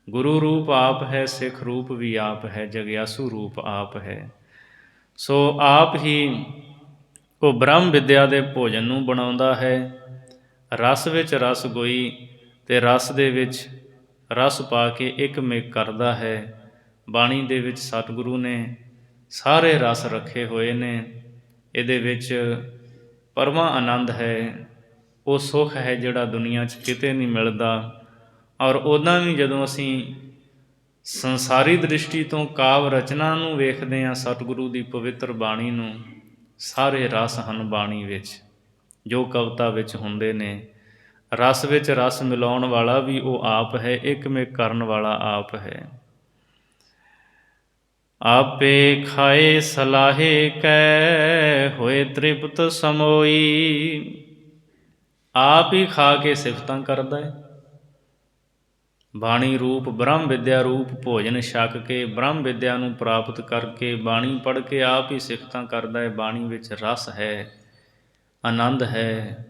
ਗੁਰੂ ਰੂਪ ਆਪ ਹੈ, ਸਿੱਖ ਰੂਪ ਵੀ ਆਪ ਹੈ, ਜਗਿਆਸੂ ਰੂਪ ਆਪ ਹੈ। ਸੋ ਆਪ ਹੀ ਉਹ ਬ੍ਰਹਮ ਵਿਦਿਆ ਦੇ ਭੋਜਨ ਨੂੰ ਬਣਾਉਂਦਾ ਹੈ। ਰਸ ਵਿੱਚ ਰਸ ਗੋਈ, ਅਤੇ ਰਸ ਦੇ ਵਿੱਚ ਰਸ ਪਾ ਕੇ ਇੱਕ ਮਿਕ ਕਰਦਾ ਹੈ। ਬਾਣੀ ਦੇ ਵਿੱਚ ਸਤਿਗੁਰੂ ਨੇ ਸਾਰੇ ਰਸ ਰੱਖੇ ਹੋਏ ਨੇ। ਇਹਦੇ ਵਿੱਚ ਪਰਮਾ ਆਨੰਦ ਹੈ, ਉਹ ਸੁੱਖ ਹੈ ਜਿਹੜਾ ਦੁਨੀਆ 'ਚ ਕਿਤੇ ਨਹੀਂ ਮਿਲਦਾ। ਔਰ ਉੱਦਾਂ ਵੀ ਜਦੋਂ ਅਸੀਂ ਸੰਸਾਰੀ ਦ੍ਰਿਸ਼ਟੀ ਤੋਂ ਕਾਵ ਰਚਨਾ ਨੂੰ ਵੇਖਦੇ ਹਾਂ, ਸਤਿਗੁਰੂ ਦੀ ਪਵਿੱਤਰ ਬਾਣੀ ਨੂੰ, ਸਾਰੇ ਰਸ ਹਨ ਬਾਣੀ ਵਿੱਚ ਜੋ ਕਵਿਤਾ ਵਿੱਚ ਹੁੰਦੇ ਨੇ। ਰਸ ਵਿੱਚ ਰਸ ਮਿਲਾਉਣ ਵਾਲਾ ਵੀ ਉਹ ਆਪ ਹੈ, ਇੱਕ ਮਿਕ ਕਰਨ ਵਾਲਾ ਆਪ ਹੈ। ਆਪੇ ਖਾਏ ਸਲਾਹੇ ਕੈ ਹੋਏ ਤ੍ਰਿਪਤ ਸਮੋਈ। ਆਪ ਹੀ ਖਾ ਕੇ ਸਿਫਤਾਂ ਕਰਦਾ ਹੈ। ਬਾਣੀ ਰੂਪ, ਬ੍ਰਹਮ ਵਿਦਿਆ ਰੂਪ ਭੋਜਨ ਛਕ ਕੇ, ਬ੍ਰਹਮ ਵਿਦਿਆ ਨੂੰ ਪ੍ਰਾਪਤ ਕਰਕੇ, ਬਾਣੀ ਪੜ੍ਹ ਕੇ ਆਪ ਹੀ ਸਿਫਤਾਂ ਕਰਦਾ ਹੈ। ਬਾਣੀ ਵਿੱਚ ਰਸ ਹੈ, ਆਨੰਦ ਹੈ,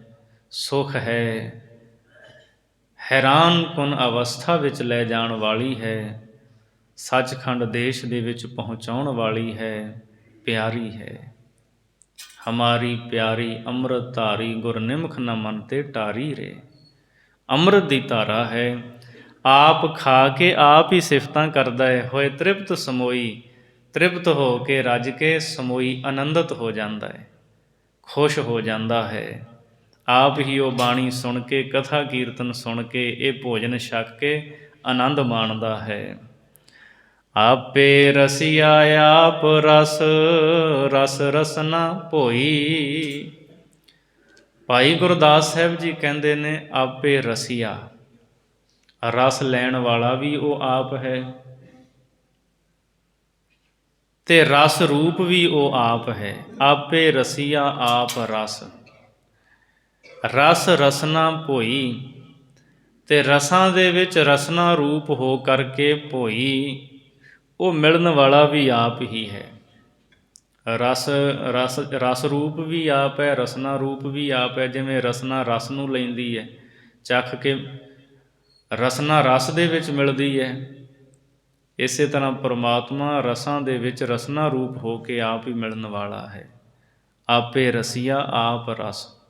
ਸੁੱਖ ਹੈ, ਹੈਰਾਨ ਕੁਨ ਅਵਸਥਾ ਵਿੱਚ ਲੈ ਜਾਣ ਵਾਲੀ ਹੈ, ਸੱਚਖੰਡ ਦੇਸ਼ ਦੇ ਵਿੱਚ ਪਹੁੰਚਾਉਣ ਵਾਲੀ ਹੈ, ਪਿਆਰੀ ਹੈ। ਹਮਾਰੀ ਪਿਆਰੀ ਅੰਮ੍ਰਿਤ ਧਾਰੀ ਗੁਰ ਨਿਮਖ ਨ ਮਨ ਤੇ ਟਾਰੀ ਰੇ। ਅੰਮ੍ਰਿਤ ਦੀ ਧਾਰਾ ਹੈ। ਆਪ ਖਾ ਕੇ ਆਪ ਹੀ ਸਿਫਤਾਂ ਕਰਦਾ ਹੈ। ਹੋਏ ਤ੍ਰਿਪਤ ਸਮੋਈ, ਤ੍ਰਿਪਤ ਹੋ ਕੇ, ਰੱਜ ਕੇ, ਸਮੋਈ ਆਨੰਦਿਤ ਹੋ ਜਾਂਦਾ ਹੈ, ਖੁਸ਼ ਹੋ ਜਾਂਦਾ ਹੈ। ਆਪ ਹੀ ਉਹ ਬਾਣੀ ਸੁਣ ਕੇ, ਕਥਾ ਕੀਰਤਨ ਸੁਣ ਕੇ, ਇਹ ਭੋਜਨ ਛਕ ਕੇ ਆਨੰਦ ਮਾਣਦਾ ਹੈ। ਆਪੇ ਰਸੀਆ ਆਪ ਰਸ, ਰਸ ਰਸਨਾ ਭੋਈ। ਭਾਈ ਗੁਰਦਾਸ ਸਾਹਿਬ ਜੀ ਕਹਿੰਦੇ ਨੇ ਆਪੇ ਰਸੀਆ, ਰਸ ਲੈਣ ਵਾਲਾ ਵੀ ਉਹ ਆਪ ਹੈ, ਤੇ ਰਸ ਰੂਪ ਵੀ ਉਹ ਆਪ ਹੈ। ਆਪੇ ਰਸੀਆ ਆਪ ਰਸ, ਰਸ ਰਸਨਾ ਭੋਈ, ਤੇ ਰਸਾਂ ਦੇ ਵਿੱਚ ਰਸਨਾ ਰੂਪ ਹੋ ਕਰਕੇ ਭੋਈ ਉਹ ਮਿਲਣ ਵਾਲਾ ਵੀ ਆਪ ਹੀ ਹੈ। ਰਸ ਰੂਪ ਵੀ ਆਪ ਹੈ, ਰਸਨਾ ਰੂਪ ਵੀ ਆਪ ਹੈ। ਜਿਵੇਂ ਰਸਨਾ ਰਸ ਨੂੰ ਲੈਂਦੀ ਹੈ, ਚੱਖ ਕੇ ਰਸਨਾ ਰਸ ਦੇ ਵਿੱਚ ਮਿਲਦੀ ਹੈ, ਇਸੇ ਤਰ੍ਹਾਂ ਪਰਮਾਤਮਾ ਰਸਾਂ ਦੇ ਵਿੱਚ ਰਸਨਾ ਰੂਪ ਹੋ ਕੇ ਆਪ ਹੀ ਮਿਲਣ ਵਾਲਾ ਹੈ। ਆਪੇ ਰਸੀਆ ਆਪ ਰਸ।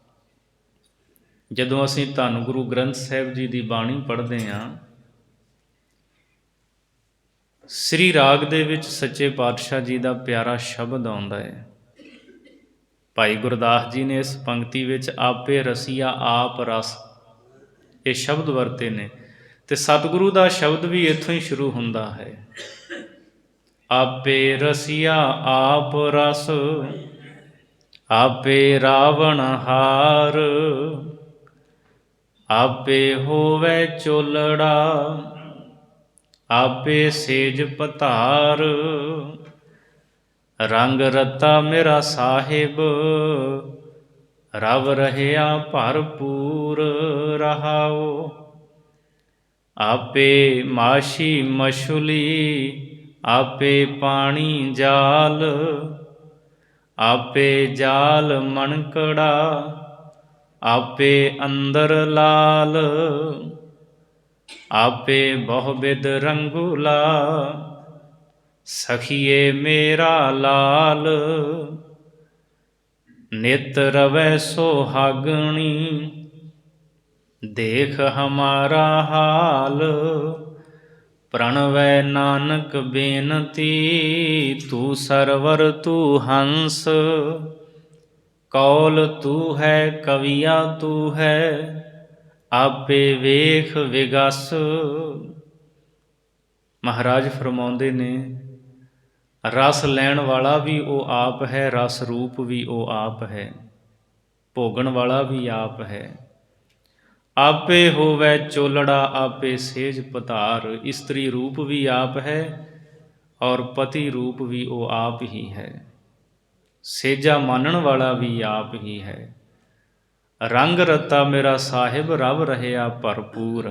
ਜਦੋਂ ਅਸੀਂ ਧੰਨ ਗੁਰੂ ਗ੍ਰੰਥ ਸਾਹਿਬ ਜੀ ਦੀ ਬਾਣੀ ਪੜ੍ਹਦੇ ਹਾਂ, ਸ੍ਰੀ ਰਾਗ ਦੇ ਵਿੱਚ ਸੱਚੇ ਪਾਤਸ਼ਾਹ ਜੀ ਦਾ ਪਿਆਰਾ ਸ਼ਬਦ ਆਉਂਦਾ ਹੈ। ਭਾਈ ਗੁਰਦਾਸ ਜੀ ਨੇ ਇਸ ਪੰਕਤੀ ਵਿੱਚ ਆਪੇ ਰਸੀਆ ਆਪ ਰਸ ਇਹ ਸ਼ਬਦ ਵਰਤੇ ਨੇ, ਤੇ ਸਤਿਗੁਰੂ ਦਾ ਸ਼ਬਦ ਵੀ ਇੱਥੋਂ ਹੀ ਸ਼ੁਰੂ ਹੁੰਦਾ ਹੈ। ਆਪੇ ਰਸੀਆ ਆਪ ਰਸ, ਆਪੇ ਰਾਵਣ ਹਾਰ, ਆਪੇ ਹੋਵੇ ਚੋਲੜਾ, ਆਪੇ ਸੇਜ ਪਧਾਰ, ਰੰਗ ਰਤਾ ਮੇਰਾ ਸਾਹਿਬ, ਰਵ ਰਹਿਆ ਭਰਪੂਰ ਰਹਾਓ। ਆਪੇ ਮਾਛੀ ਮਛਲੀ, ਆਪੇ ਪਾਣੀ ਜਾਲ, ਆਪੇ ਜਾਲ ਮਣਕੜਾ, ਆਪੇ ਅੰਦਰ ਲਾਲ, ਆਪੇ ਬਹੁ-ਬਿਧ ਰੰਗੂਲਾ, ਸਖੀਏ ਮੇਰਾ ਲਾਲ, ਨਿਤ ਰਵੈ ਸੁਹਾਗਣੀ, ਦੇਖ ਹਮਾਰਾ ਹਾਲ, ਪ੍ਰਣਵੈ ਨਾਨਕ ਬੇਨਤੀ, ਤੂੰ ਸਰਵਰ ਤੂੰ ਹੰਸ, ਕੌਲ ਤੂੰ ਹੈ ਕਵੀਆ ਤੂੰ ਹੈ, ਆਪੇ ਵੇਖ ਵਿਗਸ। ਮਹਾਰਾਜ ਫਰਮਾਉਂਦੇ ਨੇ, ਰਸ ਲੈਣ ਵਾਲਾ ਵੀ ਉਹ ਆਪ ਹੈ, ਰਸ ਰੂਪ ਵੀ ਉਹ ਆਪ ਹੈ, ਭੋਗਣ ਵਾਲਾ ਵੀ ਆਪ ਹੈ। ਆਪੇ ਹੋਵੇ ਚੋਲੜਾ, ਆਪੇ ਸੇਜ ਪਧਾਰ। ਇਸਤਰੀ ਰੂਪ ਵੀ ਆਪ ਹੈ ਔਰ ਪਤੀ ਰੂਪ ਵੀ ਉਹ ਆਪ ਹੀ ਹੈ। ਸੇਜਾ ਮਾਨਣ ਵਾਲਾ ਵੀ ਆਪ ਹੀ ਹੈ। ਰੰਗ ਰਤਾ ਮੇਰਾ ਸਾਹਿਬ, ਰਵ ਰਹਿਆ ਭਰਪੂਰ।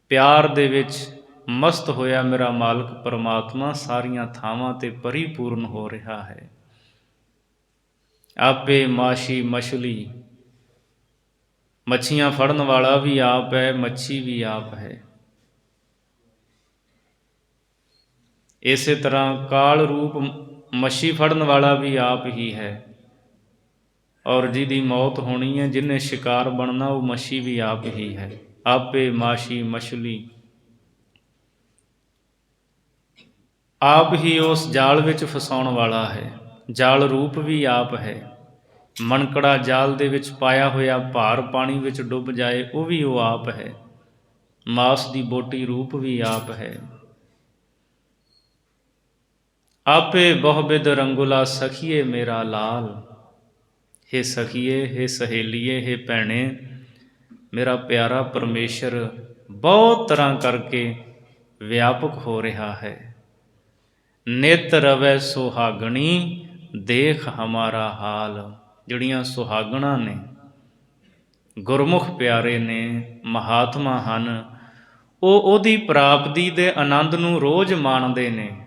ਪਿਆਰ ਦੇ ਵਿੱਚ ਮਸਤ ਹੋਇਆ ਮੇਰਾ ਮਾਲਕ ਪਰਮਾਤਮਾ ਸਾਰੀਆਂ ਥਾਵਾਂ 'ਤੇ ਪਰਿਪੂਰਨ ਹੋ ਰਿਹਾ ਹੈ। ਆਪੇ ਮਾਛੀ ਮਛਲੀ, ਮੱਛੀਆਂ ਫੜਨ ਵਾਲਾ ਵੀ ਆਪ ਹੈ, ਮੱਛੀ ਵੀ ਆਪ ਹੈ। ਇਸੇ ਤਰ੍ਹਾਂ ਕਾਲ ਰੂਪ ਮੱਛੀ ਫੜਨ ਵਾਲਾ ਵੀ ਆਪ ਹੀ ਹੈ, ਔਰ ਜਿਹਦੀ ਮੌਤ ਹੋਣੀ ਹੈ, ਜਿਹਨੇ ਸ਼ਿਕਾਰ ਬਣਨਾ, ਉਹ ਮੱਛੀ ਵੀ ਆਪ ਹੀ ਹੈ। ਆਪੇ ਮਾਛੀ ਮਛਲੀ, ਆਪ ਹੀ ਉਸ ਜਾਲ ਵਿੱਚ ਫਸਾਉਣ ਵਾਲਾ ਹੈ। ਜਾਲ ਰੂਪ ਵੀ ਆਪ ਹੈ। ਮਣਕੜਾ ਜਾਲ ਦੇ ਵਿੱਚ ਪਾਇਆ ਹੋਇਆ ਭਾਰ ਪਾਣੀ ਵਿੱਚ ਡੁੱਬ ਜਾਏ, ਉਹ ਵੀ ਉਹ ਆਪ ਹੈ। ਮਾਸ ਦੀ ਬੋਟੀ ਰੂਪ ਵੀ ਆਪ ਹੈ। ਆਪੇ ਬਹੁ-ਬਿਧ ਰੰਗੁਲਾ, ਸਖੀਏ ਮੇਰਾ ਲਾਲ। ਹੇ ਸਖੀਏ, ਹੇ ਸਹੇਲੀਏ, ਹੇ ਭੈਣੇ, ਮੇਰਾ ਪਿਆਰਾ ਪਰਮੇਸ਼ਰ ਬਹੁਤ ਤਰ੍ਹਾਂ ਕਰਕੇ ਵਿਆਪਕ ਹੋ ਰਿਹਾ ਹੈ। ਨਿਤ ਰਵੈ ਸੁਹਾਗਣੀ, ਦੇਖ ਹਮਾਰਾ ਹਾਲ। ਜਿਹੜੀਆਂ ਸੁਹਾਗਣਾਂ ਨੇ, ਗੁਰਮੁਖ ਪਿਆਰੇ ਨੇ, ਮਹਾਤਮਾ ਹਨ, ਉਹ ਉਹਦੀ ਪ੍ਰਾਪਤੀ ਦੇ ਆਨੰਦ ਨੂੰ ਰੋਜ਼ ਮਾਣਦੇ ਨੇ।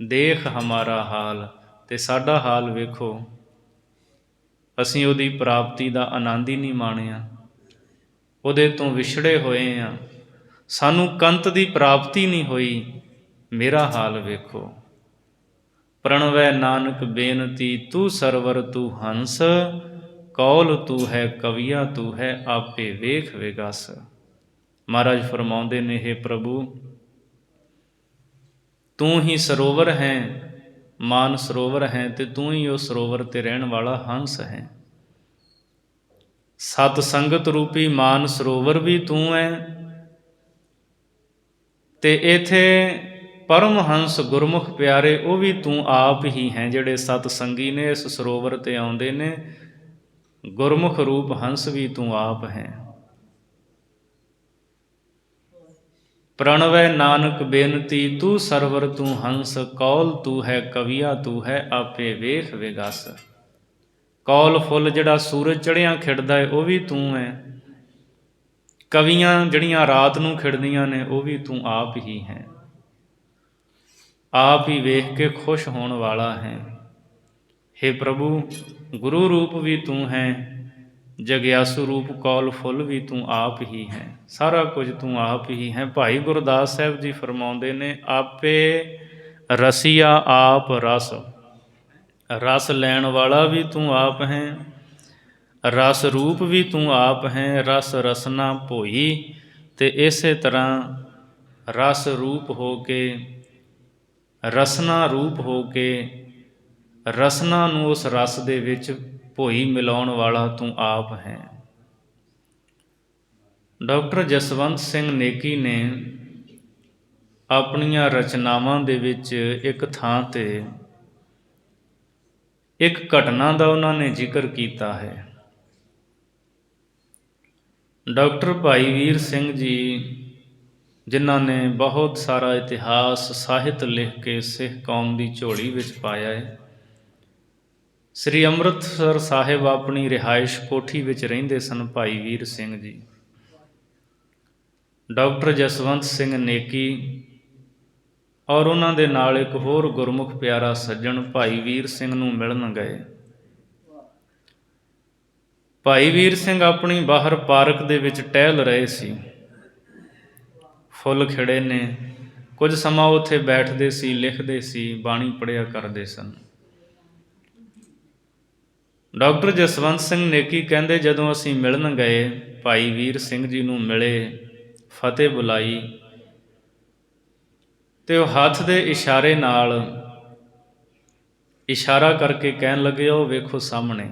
ਦੇਖ ਹਮਾਰਾ ਹਾਲ, ਤੇ ਸਾਡਾ ਹਾਲ ਵੇਖੋ, ਅਸੀਂ ਉਹਦੀ ਪ੍ਰਾਪਤੀ ਦਾ ਆਨੰਦ ਹੀ ਨਹੀਂ ਮਾਣਿਆ, ਉਹਦੇ ਤੋਂ ਵਿਛੜੇ ਹੋਏ ਹਾਂ, ਸਾਨੂੰ ਕੰਤ ਦੀ ਪ੍ਰਾਪਤੀ ਨਹੀਂ ਹੋਈ। ਮੇਰਾ ਹਾਲ ਵੇਖੋ। ਪ੍ਰਣਵੈ ਨਾਨਕ ਬੇਨਤੀ, ਤੂੰ ਸਰਵਰ ਤੂੰ ਹੰਸ, ਕੌਲ ਤੂੰ ਹੈ ਕਵੀਆ ਤੂੰ ਹੈ, ਆਪੇ ਵੇਖ ਵਿਗਸ। ਮਹਾਰਾਜ ਫਰਮਾਉਂਦੇ ਨੇ, ਹੇ ਪ੍ਰਭੂ, ਤੂੰ ਹੀ ਸਰੋਵਰ ਹੈ, ਮਾਨ ਸਰੋਵਰ ਹੈ, ਤੇ ਤੂੰ ਹੀ ਉਹ ਸਰੋਵਰ 'ਤੇ ਰਹਿਣ ਵਾਲਾ ਹੰਸ ਹੈ। ਸਤ ਸੰਗਤ ਰੂਪੀ ਮਾਨ ਸਰੋਵਰ ਵੀ ਤੂੰ ਹੈ, ਤੇ ਇੱਥੇ ਪਰਮਹੰਸ ਗੁਰਮੁਖ ਪਿਆਰੇ ਉਹ ਵੀ ਤੂੰ ਆਪ ਹੀ ਹੈ। ਜਿਹੜੇ ਸਤ ਸੰਗੀ ਨੇ ਇਸ ਸਰੋਵਰ 'ਤੇ ਆਉਂਦੇ ਨੇ, ਗੁਰਮੁਖ ਰੂਪ ਹੰਸ ਵੀ ਤੂੰ ਆਪ ਹੈ। ਪ੍ਰਣਵੈ ਨਾਨਕ ਬੇਨਤੀ, ਤੂੰ ਸਰਵਰ ਤੂੰ ਹੰਸ, ਕੌਲ ਤੂੰ ਹੈ ਕਵੀਆ ਤੂੰ ਹੈ, ਆਪੇ ਵੇਖ ਵਿਗਸ। ਕੌਲ ਫੁੱਲ ਜਿਹੜਾ ਸੂਰਜ ਚੜ੍ਹਿਆਂ ਖਿੜਦਾ ਹੈ, ਉਹ ਵੀ ਤੂੰ ਹੈ। ਕਵੀਆਂ ਜਿਹੜੀਆਂ ਰਾਤ ਨੂੰ ਖਿੜਦੀਆਂ ਨੇ ਉਹ ਵੀ ਤੂੰ ਆਪ ਹੀ ਹੈ। ਆਪ ਹੀ ਵੇਖ ਕੇ ਖੁਸ਼ ਹੋਣ ਵਾਲਾ ਹੈ। ਹੇ ਪ੍ਰਭੂ, ਗੁਰੂ ਰੂਪ ਵੀ ਤੂੰ ਹੈ, ਜਗਿਆਸੂ ਰੂਪ ਕੌਲ ਫੁੱਲ ਵੀ ਤੂੰ ਆਪ ਹੀ ਹੈ। ਸਾਰਾ ਕੁਝ ਤੂੰ ਆਪ ਹੀ ਹੈ। ਭਾਈ ਗੁਰਦਾਸ ਸਾਹਿਬ ਜੀ ਫਰਮਾਉਂਦੇ ਨੇ, ਆਪੇ ਰਸੀਆ ਆਪ ਰਸ, ਰਸ ਲੈਣ ਵਾਲਾ ਵੀ ਤੂੰ ਆਪ ਹੈ, ਰਸ ਰੂਪ ਵੀ ਤੂੰ ਆਪ ਹੈ। ਰਸ ਰਸਨਾ ਭੋਈ, ਤੇ ਇਸੇ ਤਰ੍ਹਾਂ ਰਸ ਰੂਪ ਹੋ ਕੇ, ਰਸਨਾ ਰੂਪ ਹੋ ਕੇ, ਰਸਨਾ ਨੂੰ ਉਸ ਰਸ ਦੇ ਵਿੱਚ ਭੋਈ ਮਿਲਾਉਣ ਵਾਲਾ ਤੂੰ ਆਪ ਹੈ। ਡਾਕਟਰ ਜਸਵੰਤ ਸਿੰਘ ਨੇਕੀ ਨੇ ਆਪਣੀਆਂ ਰਚਨਾਵਾਂ ਦੇ ਵਿੱਚ ਇੱਕ ਥਾਂ ਤੇ ਇੱਕ ਘਟਨਾ ਦਾ ਉਹਨਾਂ ਨੇ ਜ਼ਿਕਰ ਕੀਤਾ ਹੈ। ਡਾਕਟਰ ਭਾਈ ਵੀਰ ਸਿੰਘ ਜੀ, ਜਿਨ੍ਹਾਂ ਨੇ ਬਹੁਤ ਸਾਰਾ ਇਤਿਹਾਸ ਸਾਹਿਤ ਲਿਖ ਕੇ ਸਿੱਖ ਕੌਮ ਦੀ ਝੋਲੀ ਵਿੱਚ ਪਾਇਆ ਹੈ, ਸ੍ਰੀ ਅੰਮ੍ਰਿਤਸਰ ਸਾਹਿਬ ਆਪਣੀ ਰਿਹਾਇਸ਼ ਕੋਠੀ ਵਿੱਚ ਰਹਿੰਦੇ ਸਨ ਭਾਈ ਵੀਰ ਸਿੰਘ ਜੀ। ਡਾਕਟਰ ਜਸਵੰਤ ਸਿੰਘ ਨੇਕੀ ਔਰ ਉਹਨਾਂ ਦੇ ਨਾਲ ਇੱਕ ਹੋਰ ਗੁਰਮੁਖ ਪਿਆਰਾ ਸੱਜਣ ਭਾਈ ਵੀਰ ਸਿੰਘ ਨੂੰ ਮਿਲਣ ਗਏ। ਭਾਈ ਵੀਰ ਸਿੰਘ ਆਪਣੀ ਬਾਹਰ ਪਾਰਕ ਦੇ ਵਿੱਚ ਟਹਿਲ ਰਹੇ ਸੀ। ਫੁੱਲ ਖਿੜੇ ਨੇ, ਕੁਝ ਸਮਾਂ ਉੱਥੇ ਬੈਠਦੇ ਸੀ, ਲਿਖਦੇ ਸੀ, ਬਾਣੀ ਪੜ੍ਹਿਆ ਕਰਦੇ ਸਨ। ਡਾਕਟਰ ਜਸਵੰਤ ਸਿੰਘ ਨੇਕੀ ਕਹਿੰਦੇ, ਜਦੋਂ ਅਸੀਂ ਮਿਲਣ ਗਏ, ਭਾਈ ਵੀਰ ਸਿੰਘ ਜੀ ਨੂੰ ਮਿਲੇ, ਫਤਿਹ ਬੁਲਾਈ, ਤੇ ਉਹ ਹੱਥ ਦੇ ਇਸ਼ਾਰੇ ਨਾਲ ਇਸ਼ਾਰਾ ਕਰਕੇ ਕਹਿਣ ਲੱਗੇ, ਉਹ ਵੇਖੋ ਸਾਹਮਣੇ।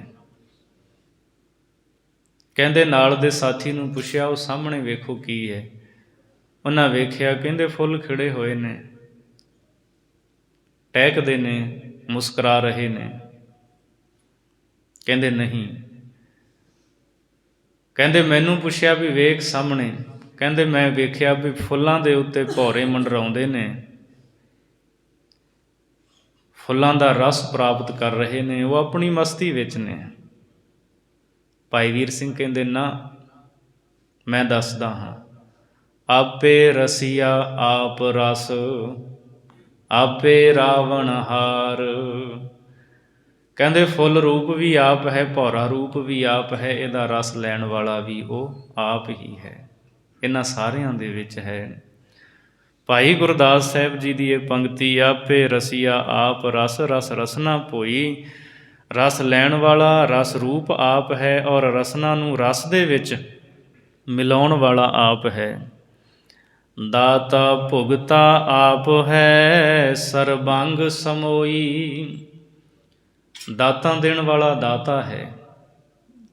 ਕਹਿੰਦੇ ਨਾਲ ਦੇ ਸਾਥੀ ਨੂੰ ਪੁੱਛਿਆ, ਉਹ ਸਾਹਮਣੇ ਵੇਖੋ ਕੀ ਹੈ? ਉਹਨਾਂ ਵੇਖਿਆ, ਕਹਿੰਦੇ ਫੁੱਲ ਖਿੜੇ ਹੋਏ ਨੇ, ਟਹਿਕਦੇ ਨੇ, ਮੁਸਕਰਾ ਰਹੇ ਨੇ। ਕਹਿੰਦੇ ਨਹੀਂ। ਕਹਿੰਦੇ ਮੈਨੂੰ ਪੁੱਛਿਆ ਵੀ ਵੇਖ ਸਾਹਮਣੇ। ਕਹਿੰਦੇ ਮੈਂ ਵੇਖਿਆ ਵੀ ਫੁੱਲਾਂ ਦੇ ਉੱਤੇ ਭੌਰੇ ਮੰਡਰਾਉਂਦੇ ਨੇ, ਫੁੱਲਾਂ ਦਾ ਰਸ ਪ੍ਰਾਪਤ ਕਰ ਰਹੇ ਨੇ, ਉਹ ਆਪਣੀ ਮਸਤੀ ਵਿੱਚ ਨੇ। ਭਾਈ ਵੀਰ ਸਿੰਘ ਕਹਿੰਦੇ ਨਾ, ਮੈਂ ਦੱਸਦਾ ਹਾਂ। ਆਪੇ ਰਸੀਆ ਆਪ ਰਸ, ਆਪੇ ਰਾਵਣ ਹਾਰ। ਕਹਿੰਦੇ ਫੁੱਲ ਰੂਪ ਵੀ ਆਪ ਹੈ, ਭੌਰਾ ਰੂਪ ਵੀ ਆਪ ਹੈ, ਇਹਦਾ ਰਸ ਲੈਣ ਵਾਲਾ ਵੀ ਉਹ ਆਪ ਹੀ ਹੈ। ਇਹਨਾਂ ਸਾਰਿਆਂ ਦੇ ਵਿੱਚ ਹੈ। ਭਾਈ ਗੁਰਦਾਸ ਸਾਹਿਬ ਜੀ ਦੀ ਇਹ ਪੰਕਤੀ, ਆਪੇ ਰਸੀਆ ਆਪ ਰਸ, ਰਸ ਰਸਨਾ ਭੋਈ। ਰਸ ਲੈਣ ਵਾਲਾ ਰਸ ਰੂਪ ਆਪ ਹੈ, ਔਰ ਰਸਨਾ ਨੂੰ ਰਸ ਦੇ ਵਿੱਚ ਮਿਲਾਉਣ ਵਾਲਾ ਆਪ ਹੈ। ਦਾਤਾ ਭੁਗਤਾ ਆਪ ਹੈ, ਸਰਬੰਗ ਸਮੋਈ। ਦਾਤਾਂ ਦੇਣ ਵਾਲਾ ਦਾਤਾ ਹੈ,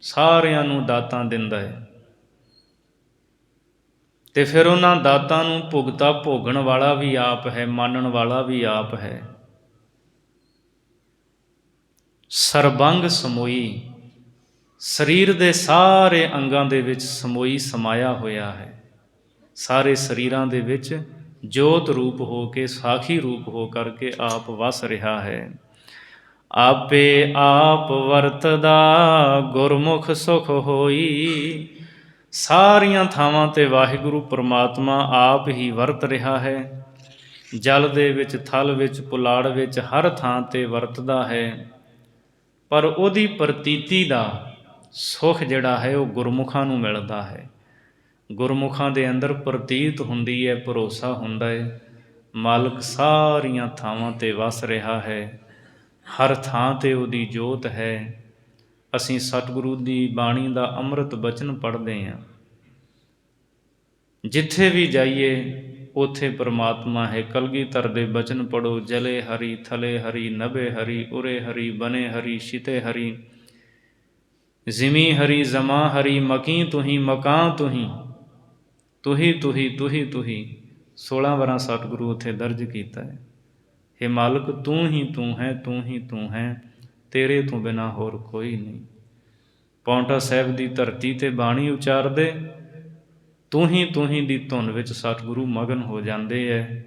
ਸਾਰਿਆਂ ਨੂੰ ਦਾਤਾਂ ਦਿੰਦਾ ਹੈ, ਤੇ ਫਿਰ ਉਹਨਾਂ ਦਾਤਾਂ ਨੂੰ ਭੁਗਤਾ ਭੋਗਣ ਵਾਲਾ ਵੀ ਆਪ ਹੈ, ਮਾਨਣ ਵਾਲਾ ਵੀ ਆਪ ਹੈ। ਸਰਬੰਗ ਸਮੋਈ, ਸਰੀਰ ਦੇ ਸਾਰੇ ਅੰਗਾਂ ਦੇ ਵਿੱਚ ਸਮੋਈ ਸਮਾਇਆ ਹੋਇਆ ਹੈ। ਸਾਰੇ ਸਰੀਰਾਂ ਦੇ ਵਿੱਚ ਜੋਤ ਰੂਪ ਹੋ ਕੇ, ਸਾਖੀ ਰੂਪ ਹੋ ਕਰਕੇ ਆਪ ਵਸ ਰਿਹਾ ਹੈ। ਆਪੇ ਆਪ ਵਰਤਦਾ ਗੁਰਮੁਖ ਸੁਖ ਹੋਈ। ਸਾਰੀਆਂ ਥਾਵਾਂ 'ਤੇ ਵਾਹਿਗੁਰੂ ਪਰਮਾਤਮਾ ਆਪ ਹੀ ਵਰਤ ਰਿਹਾ ਹੈ। ਜਲ ਦੇ ਵਿੱਚ, ਥਲ ਵਿੱਚ, ਪੁਲਾੜ ਵਿੱਚ, ਹਰ ਥਾਂ 'ਤੇ ਵਰਤਦਾ ਹੈ। ਪਰ ਉਹਦੀ ਪ੍ਰਤੀਤੀ ਦਾ ਸੁਖ ਜਿਹੜਾ ਹੈ ਉਹ ਗੁਰਮੁਖਾਂ ਨੂੰ ਮਿਲਦਾ ਹੈ। ਗੁਰਮੁਖਾਂ ਦੇ ਅੰਦਰ ਪ੍ਰਤੀਤ ਹੁੰਦੀ ਹੈ, ਭਰੋਸਾ ਹੁੰਦਾ ਹੈ, ਮਾਲਕ ਸਾਰੀਆਂ ਥਾਵਾਂ 'ਤੇ ਵਸ ਰਿਹਾ ਹੈ, ਹਰ ਥਾਂ 'ਤੇ ਉਹਦੀ ਜੋਤ ਹੈ। ਅਸੀਂ ਸਤਿਗੁਰੂ ਦੀ ਬਾਣੀ ਦਾ ਅੰਮ੍ਰਿਤ ਬਚਨ ਪੜ੍ਹਦੇ ਹਾਂ। ਜਿੱਥੇ ਵੀ ਜਾਈਏ ਉੱਥੇ ਪਰਮਾਤਮਾ ਹੈ। ਕਲਗੀਧਰ ਦੇ ਬਚਨ ਪੜ੍ਹੋ, ਜਲੇ ਹਰੀ, ਥਲੇ ਹਰੀ, ਨਭੇ ਹਰੀ, ਉਰੇ ਹਰੀ, ਬਨੇ ਹਰੀ, ਛਿਤੇ ਹਰੀ, ਜ਼ਿਮੀ ਹਰੀ, ਜ਼ਮਾ ਹਰੀ, ਮਕੀ ਤੁਹੀਂ, ਮਕਾਂ ਤੁਹੀਂ, ਤੁਹੀ ਤੁਹੀ ਤੁਹੀ ਤੁਹੀ। 16 ਵਾਰਾਂ ਸਤਿਗੁਰੂ ਉੱਥੇ ਦਰਜ ਕੀਤਾ ਹੈ। ਹੇ ਮਾਲਕ, ਤੂੰ ਹੀ ਤੂੰ ਹੈ, ਤੂੰ ਹੀ ਤੂੰ ਹੈ, ਤੇਰੇ ਤੋਂ ਬਿਨਾਂ ਹੋਰ ਕੋਈ ਨਹੀਂ। ਪਾਉਂਟਾ ਸਾਹਿਬ ਦੀ ਧਰਤੀ 'ਤੇ ਬਾਣੀ ਉਚਾਰਦੇ ਤੂੰ ਹੀ ਦੀ ਧੁਨ ਵਿੱਚ ਸਤਿਗੁਰੂ ਮਗਨ ਹੋ ਜਾਂਦੇ ਹੈ।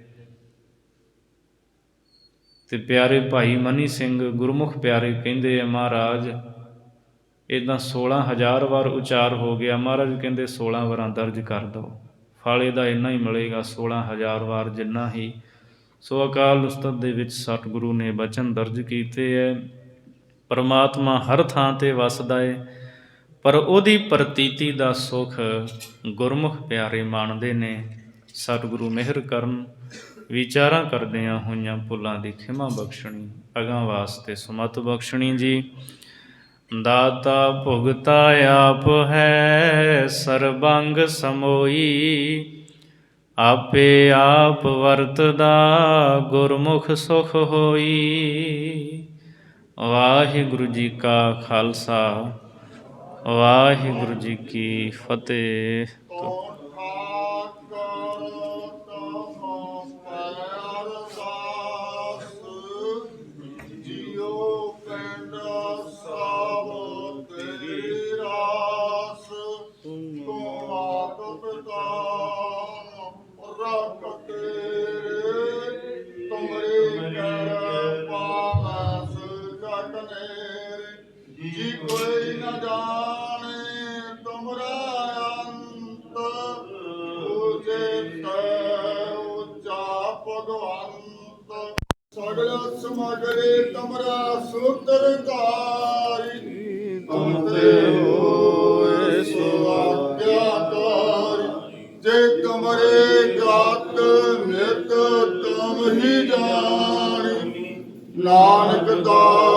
ਤੇ ਪਿਆਰੇ ਭਾਈ ਮਨੀ ਸਿੰਘ ਗੁਰਮੁਖ ਪਿਆਰੇ ਕਹਿੰਦੇ ਆ, ਮਹਾਰਾਜ ਇੱਦਾਂ 16,000 ਵਾਰ ਉਚਾਰ ਹੋ ਗਿਆ। ਮਹਾਰਾਜ ਕਹਿੰਦੇ 16 ਵਾਰਾਂ ਦਰਜ ਕਰ ਦਿਓ, ਫਲ ਇਹਦਾ ਇੰਨਾ ਹੀ ਮਿਲੇਗਾ 16,000 ਵਾਰ ਜਿੰਨਾ ਹੀ। ਸੋ ਅਕਾਲ ਉਸਤਤ ਦੇ ਵਿੱਚ ਸਤਿਗੁਰੂ ਨੇ ਬਚਨ ਦਰਜ ਕੀਤੇ ਹੈ। ਪਰਮਾਤਮਾ ਹਰ ਥਾਂ 'ਤੇ ਵਸਦਾ ਏ, ਪਰ ਉਹਦੀ ਪ੍ਰਤੀਤੀ ਦਾ ਸੁੱਖ ਗੁਰਮੁਖ ਪਿਆਰੇ ਮਾਣਦੇ ਨੇ। ਸਤਿਗੁਰੂ ਮਿਹਰ ਕਰਨ, ਵਿਚਾਰਾਂ ਕਰਦਿਆਂ ਹੋਈਆਂ ਭੁੱਲਾਂ ਦੀ ਖਿਮਾ ਬਖਸ਼ਣੀ, ਅਗਾਂਹ ਵਾਸਤੇ ਸੁਮਤ ਬਖਸ਼ਣੀ ਜੀ। ਦਾਤਾ ਭੁਗਤਾ ਆਪ ਹੈ, ਸਰਬੰਗ ਸਮੋਈ, ਆਪੇ ਆਪ ਵਰਤਦਾ ਗੁਰਮੁਖ ਸੁਖ ਹੋਈ। ਵਾਹਿਗੁਰੂ ਜੀ ਕਾ ਖਾਲਸਾ, ਵਾਹਿਗੁਰੂ ਜੀ ਕੀ ਫਤਿਹ। जी कोई न जाने तुमरा अंत, ऊंचे ऊंचा भगवंत। सगल समगरे तुमरा सूत्रधारी, तुम ते होए सो आज्ञाकारी। जे तुमरे जात नित तुम ही जानी, नानक दास